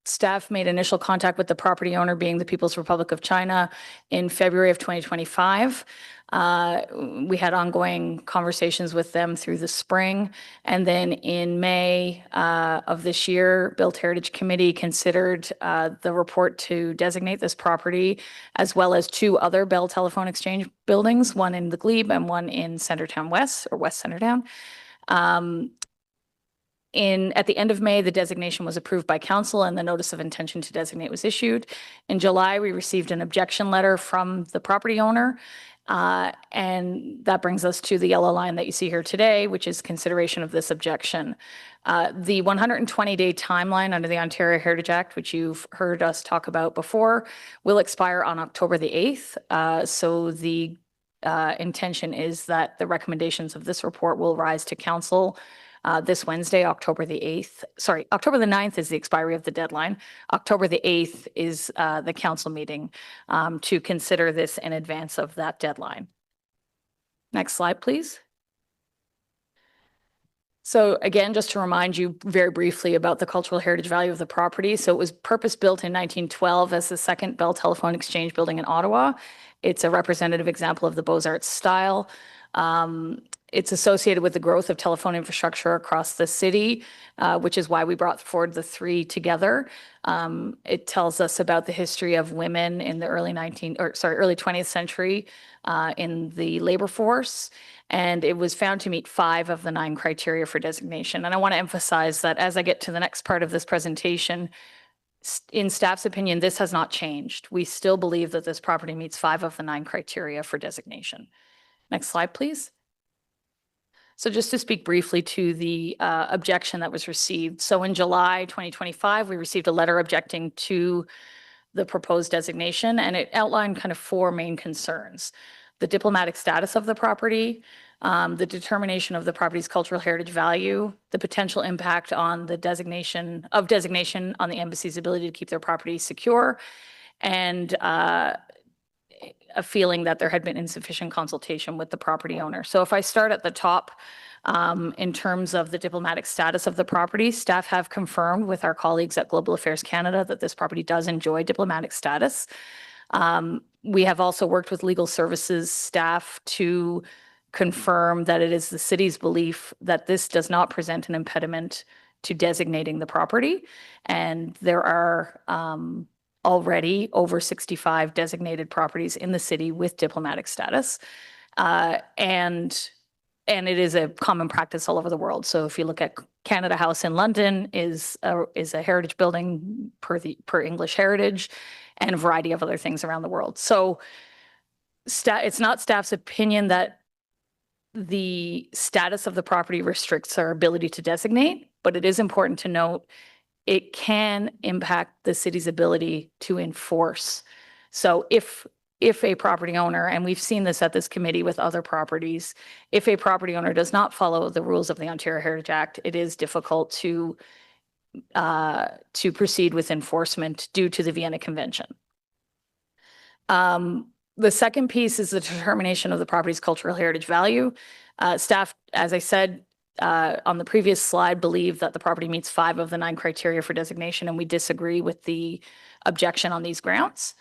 staff made initial contact with the property owner, being the People's Republic of China, in February of 2025. We had ongoing conversations with them through the spring. And then in May of this year, Built Heritage Committee considered the report to designate this property, as well as two other Bell Telephone Exchange buildings, one in the Glebe and one in Centertown West, or West Centertown. At the end of May, the designation was approved by council and the notice of intention to designate was issued. In July, we received an objection letter from the property owner. And that brings us to the yellow line that you see here today, which is consideration of this objection. The 120-day timeline under the Ontario Heritage Act, which you've heard us talk about before, will expire on October the 8th. So the intention is that the recommendations of this report will rise to council this Wednesday, October the 8th. Sorry, October the 9th is the expiry of the deadline. October the 8th is the council meeting to consider this in advance of that deadline. Next slide, please. So again, just to remind you very briefly about the cultural heritage value of the property. So it was purpose-built in 1912 as the second Bell Telephone Exchange building in Ottawa. It's a representative example of the Beaux-Arts style. It's associated with the growth of telephone infrastructure across the city, which is why we brought forward the three together. It tells us about the history of women in the early 20th century in the labor force. And it was found to meet 5 of the 9 criteria for designation. And I want to emphasize that as I get to the next part of this presentation, in staff's opinion, this has not changed. We still believe that this property meets 5 of the 9 criteria for designation. Next slide, please. So just to speak briefly to the objection that was received. So in July 2025, we received a letter objecting to the proposed designation, and it outlined kind of four main concerns: the diplomatic status of the property, the determination of the property's cultural heritage value, the potential impact on the designation on the embassy's ability to keep their property secure, and a feeling that there had been insufficient consultation with the property owner. So if I start at the top, in terms of the diplomatic status of the property, staff have confirmed with our colleagues at Global Affairs Canada that this property does enjoy diplomatic status. We have also worked with legal services staff to confirm that it is the city's belief that this does not present an impediment to designating the property. And there are already over 65 designated properties in the city with diplomatic status. And it is a common practice all over the world. So if you look at Canada House in London is a heritage building per English Heritage, and a variety of other things around the world. So it's not staff's opinion that the status of the property restricts our ability to designate, but it is important to note it can impact the city's ability to enforce. So if a property owner, and we've seen this at this committee with other properties, if a property owner does not follow the rules of the Ontario Heritage Act, it is difficult to proceed with enforcement due to the Vienna Convention. The second piece is the determination of the property's cultural heritage value. Staff, as I said, on the previous slide, believe that the property meets 5 of the 9 criteria for designation, and we disagree with the objection on these grounds.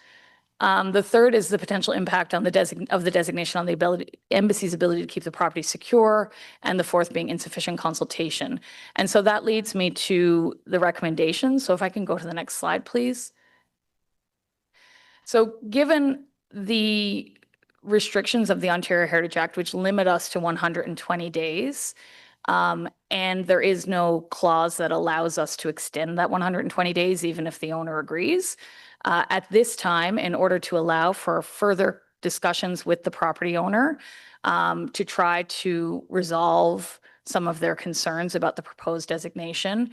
The third is the potential impact on the designation on the embassy's ability to keep the property secure, and the fourth being insufficient consultation. And so that leads me to the recommendations. So if I can go to the next slide, please. So given the restrictions of the Ontario Heritage Act, which limit us to 120 days, and there is no clause that allows us to extend that 120 days, even if the owner agrees. At this time, in order to allow for further discussions with the property owner to try to resolve some of their concerns about the proposed designation,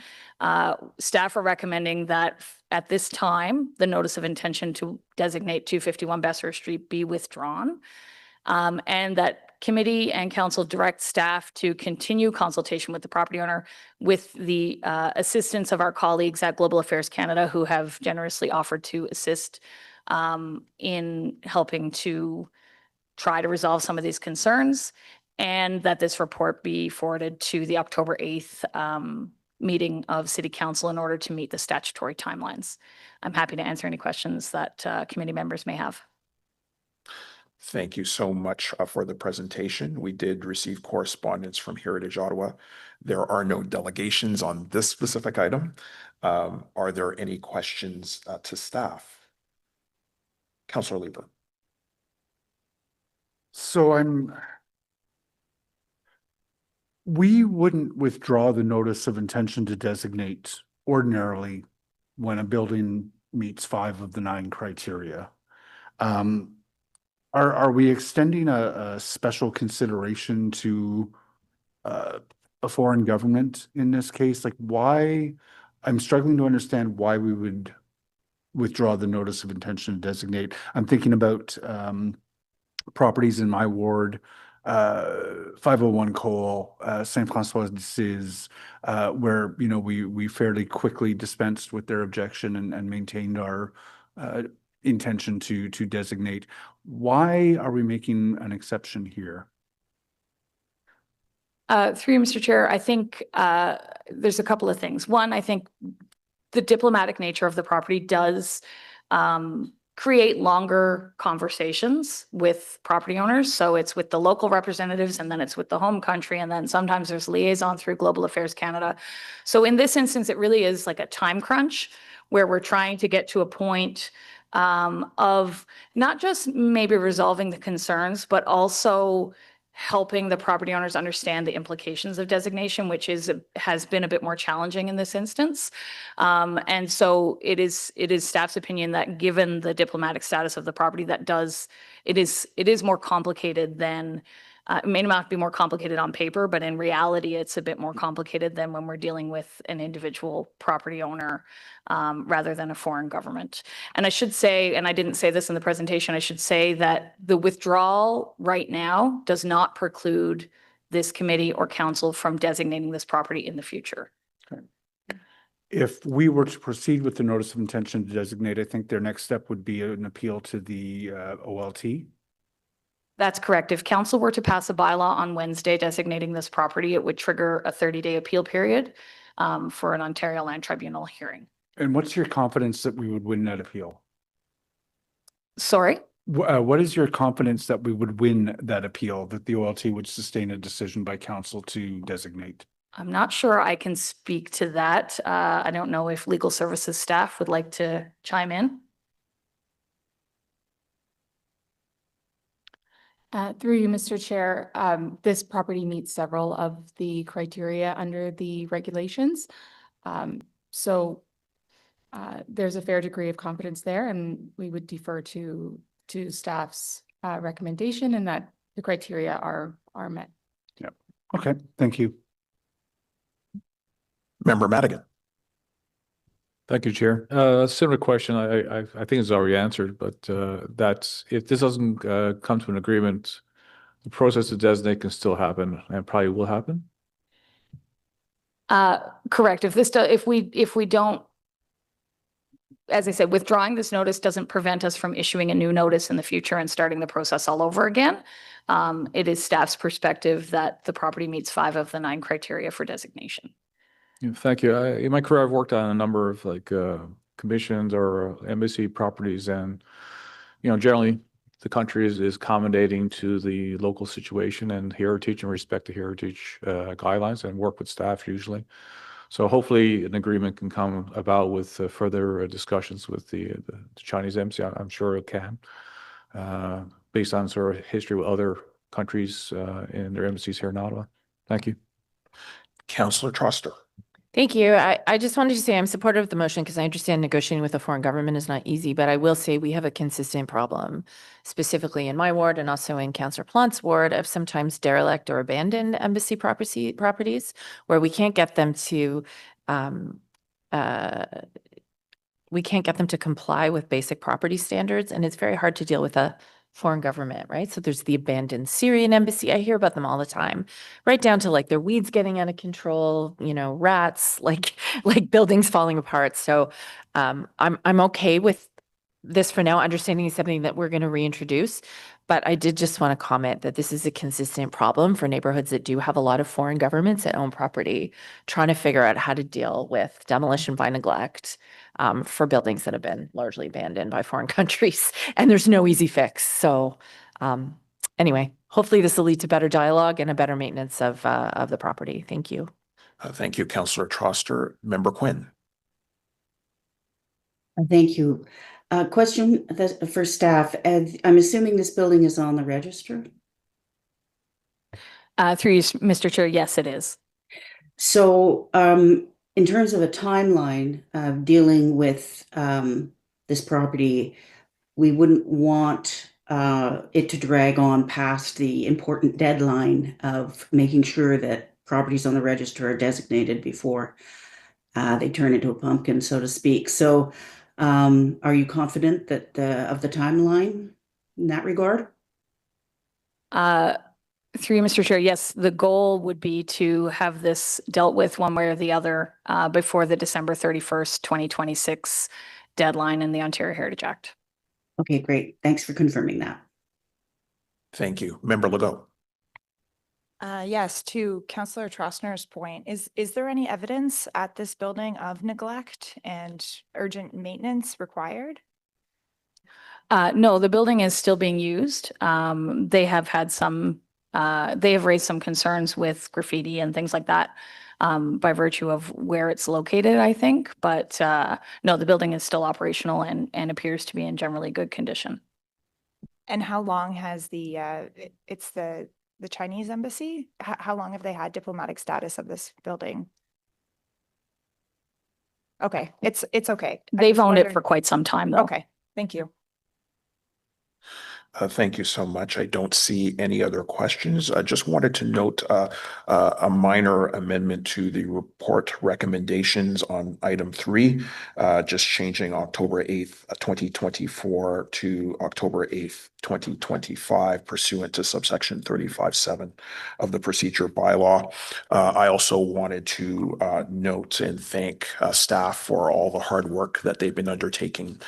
staff are recommending that at this time, the notice of intention to designate 251 Besserer Street be withdrawn, and that committee and council direct staff to continue consultation with the property owner with the assistance of our colleagues at Global Affairs Canada, who have generously offered to assist in helping to try to resolve some of these concerns, and that this report be forwarded to the October 8th meeting of City Council in order to meet the statutory timelines. I'm happy to answer any questions that committee members may have. Thank you so much for the presentation. We did receive correspondence from Heritage Ottawa. There are no delegations on this specific item. Are there any questions to staff? Councillor Lieber. So we wouldn't withdraw the notice of intention to designate ordinarily when a building meets 5 of the 9 criteria. Are we extending a special consideration to a foreign government in this case? Like, why? I'm struggling to understand why we would withdraw the notice of intention to designate. I'm thinking about properties in my ward, 501 Cole, Saint Francois d'Assise, where we fairly quickly dispensed with their objection and maintained our intention to designate. Why are we making an exception here? Through you, Mr. Chair, I think there's a couple of things. One, I think the diplomatic nature of the property does create longer conversations with property owners. So it's with the local representatives, and then it's with the home country, and then sometimes there's liaison through Global Affairs Canada. So in this instance, it really is like a time crunch where we're trying to get to a point of not just maybe resolving the concerns, but also helping the property owners understand the implications of designation, which has been a bit more challenging in this instance. And so it is staff's opinion that given the diplomatic status of the property, it is more complicated than, it may not be more complicated on paper, but in reality, it's a bit more complicated than when we're dealing with an individual property owner rather than a foreign government. And I should say, and I didn't say this in the presentation, I should say that the withdrawal right now does not preclude this committee or council from designating this property in the future. If we were to proceed with the notice of intention to designate, I think their next step would be an appeal to the OLT. That's correct. If council were to pass a bylaw on Wednesday designating this property, it would trigger a 30-day appeal period for an Ontario Land Tribunal hearing. And what's your confidence that we would win that appeal? Sorry? What is your confidence that we would win that appeal, that the OLT would sustain a decision by council to designate? I'm not sure I can speak to that. I don't know if legal services staff would like to chime in. Through you, Mr. Chair, this property meets several of the criteria under the regulations. So there's a fair degree of confidence there, and we would defer to staff's recommendation and that the criteria are met. Yep. Okay, thank you. Member Madigan. Thank you, Chair. Similar question. I think it's already answered, but that's if this doesn't come to an agreement, the process to designate can still happen and probably will happen. Correct. If we don't, as I said, withdrawing this notice doesn't prevent us from issuing a new notice in the future and starting the process all over again. It is staff's perspective that the property meets 5 of the 9 criteria for designation. Yeah, thank you. In my career, I've worked on a number of commissions or embassy properties, and generally the country is accommodating to the local situation and heritage and respect the heritage guidelines and work with staff usually. So hopefully an agreement can come about with further discussions with the Chinese embassy. I'm sure it can, based on sort of history with other countries and their embassies here in Ottawa. Thank you. Councillor Troster. Thank you. I just wanted to say I'm supportive of the motion because I understand negotiating with a foreign government is not easy, but I will say we have a consistent problem, specifically in my ward and also in Councillor Plant's ward, of sometimes derelict or abandoned embassy properties where we can't get them to comply with basic property standards, and it's very hard to deal with a foreign government, right? So there's the abandoned Syrian embassy. I hear about them all the time, right down to like their weeds getting out of control, rats, like buildings falling apart. So I'm okay with this for now, understanding it's something that we're going to reintroduce. But I did just want to comment that this is a consistent problem for neighborhoods that do have a lot of foreign governments that own property, trying to figure out how to deal with demolition by neglect for buildings that have been largely abandoned by foreign countries. And there's no easy fix. So anyway, hopefully this will lead to better dialogue and a better maintenance of the property. Thank you. Thank you, Councillor Troster. Member Quinn. Thank you. Question for staff. I'm assuming this building is on the register? Through you, Mr. Chair, yes, it is. So in terms of a timeline of dealing with this property, we wouldn't want it to drag on past the important deadline of making sure that properties on the register are designated before they turn into a pumpkin, so to speak. So are you confident that of the timeline in that regard? Through you, Mr. Chair, yes, the goal would be to have this dealt with one way or the other before the December 31st, 2026 deadline in the Ontario Heritage Act. Okay, great. Thanks for confirming that. Thank you. Member Legault. Yes, to Councillor Trostner's point, is there any evidence at this building of neglect and urgent maintenance required? No, the building is still being used. They have had they have raised some concerns with graffiti and things like that by virtue of where it's located, I think. But no, the building is still operational and appears to be in generally good condition. And how long has it's the Chinese embassy? How long have they had diplomatic status of this building? Okay, it's okay. I They've just owned it wondered- for quite some time, though. Okay, thank you. Thank you so much. I don't see any other questions. I just wanted to note a minor amendment to the report recommendations on item 3, just changing October 8th, 2024 to October 8th, 2025 pursuant to subsection 35(7) of the procedure bylaw. I also wanted to note and thank staff for all the hard work that they've been undertaking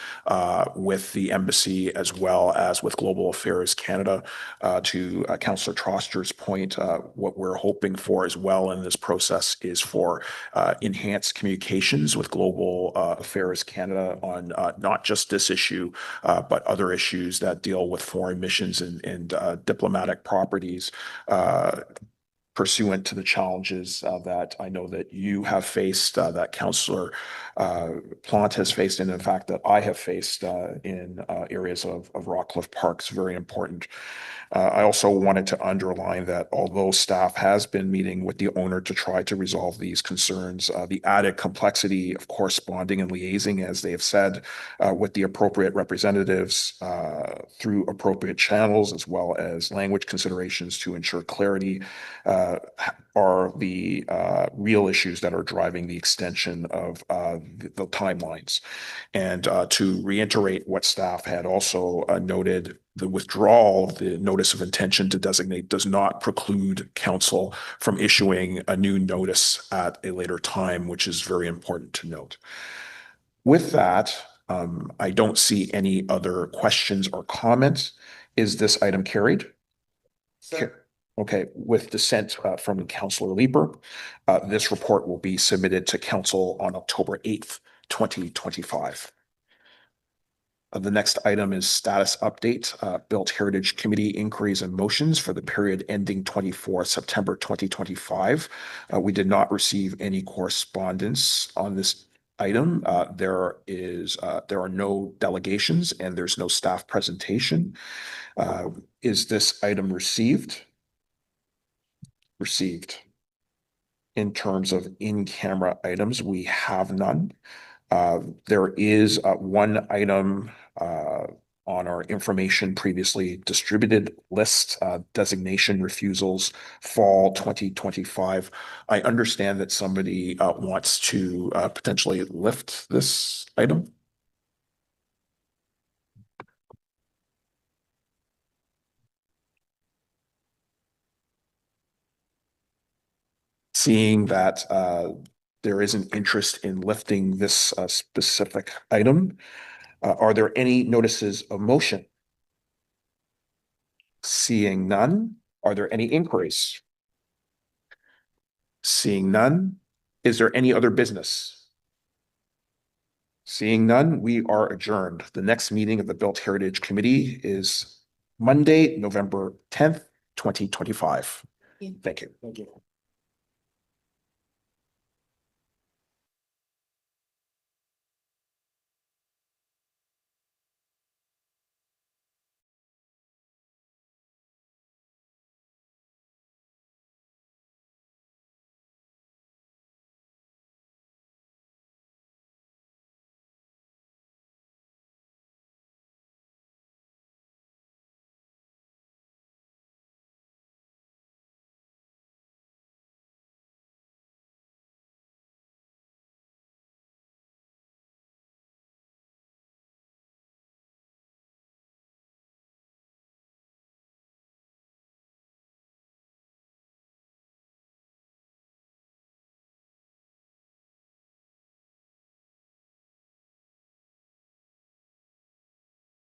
with the embassy as well as with Global Affairs Canada. To Councillor Troster's point, what we're hoping for as well in this process is for enhanced communications with Global Affairs Canada on not just this issue, but other issues that deal with foreign missions and diplomatic properties. Pursuant to the challenges that I know that you have faced, that Councillor Plant has faced, and in fact that I have faced in areas of Rockcliffe Park is very important. I also wanted to underline that although staff has been meeting with the owner to try to resolve these concerns, the added complexity of corresponding and liaising, as they have said, with the appropriate representatives through appropriate channels, as well as language considerations to ensure clarity, are the real issues that are driving the extension of the timelines. And to reiterate what staff had also noted, the withdrawal of the notice of intention to designate does not preclude council from issuing a new notice at a later time, which is very important to note. With that, I don't see any other questions or comments. Is this item carried? Okay, with dissent from Councillor Leeper, this report will be submitted to council on October 8th, 2025. The next item is status update, Built Heritage Committee inquiries and motions for the period ending 24 September 2025. We did not receive any correspondence on this item. There are no delegations and there's no staff presentation. Is this item received? Received. In terms of in-camera items, we have none. There is one item on our information previously distributed list, designation refusals, fall 2025. I understand that somebody wants to potentially lift this item. Seeing that there is an interest in lifting this specific item, are there any notices of motion? Seeing none, are there any inquiries? Seeing none, is there any other business? Seeing none, we are adjourned. The next meeting of the Built Heritage Committee is Monday, November 10th, 2025. Thank you. Thank you.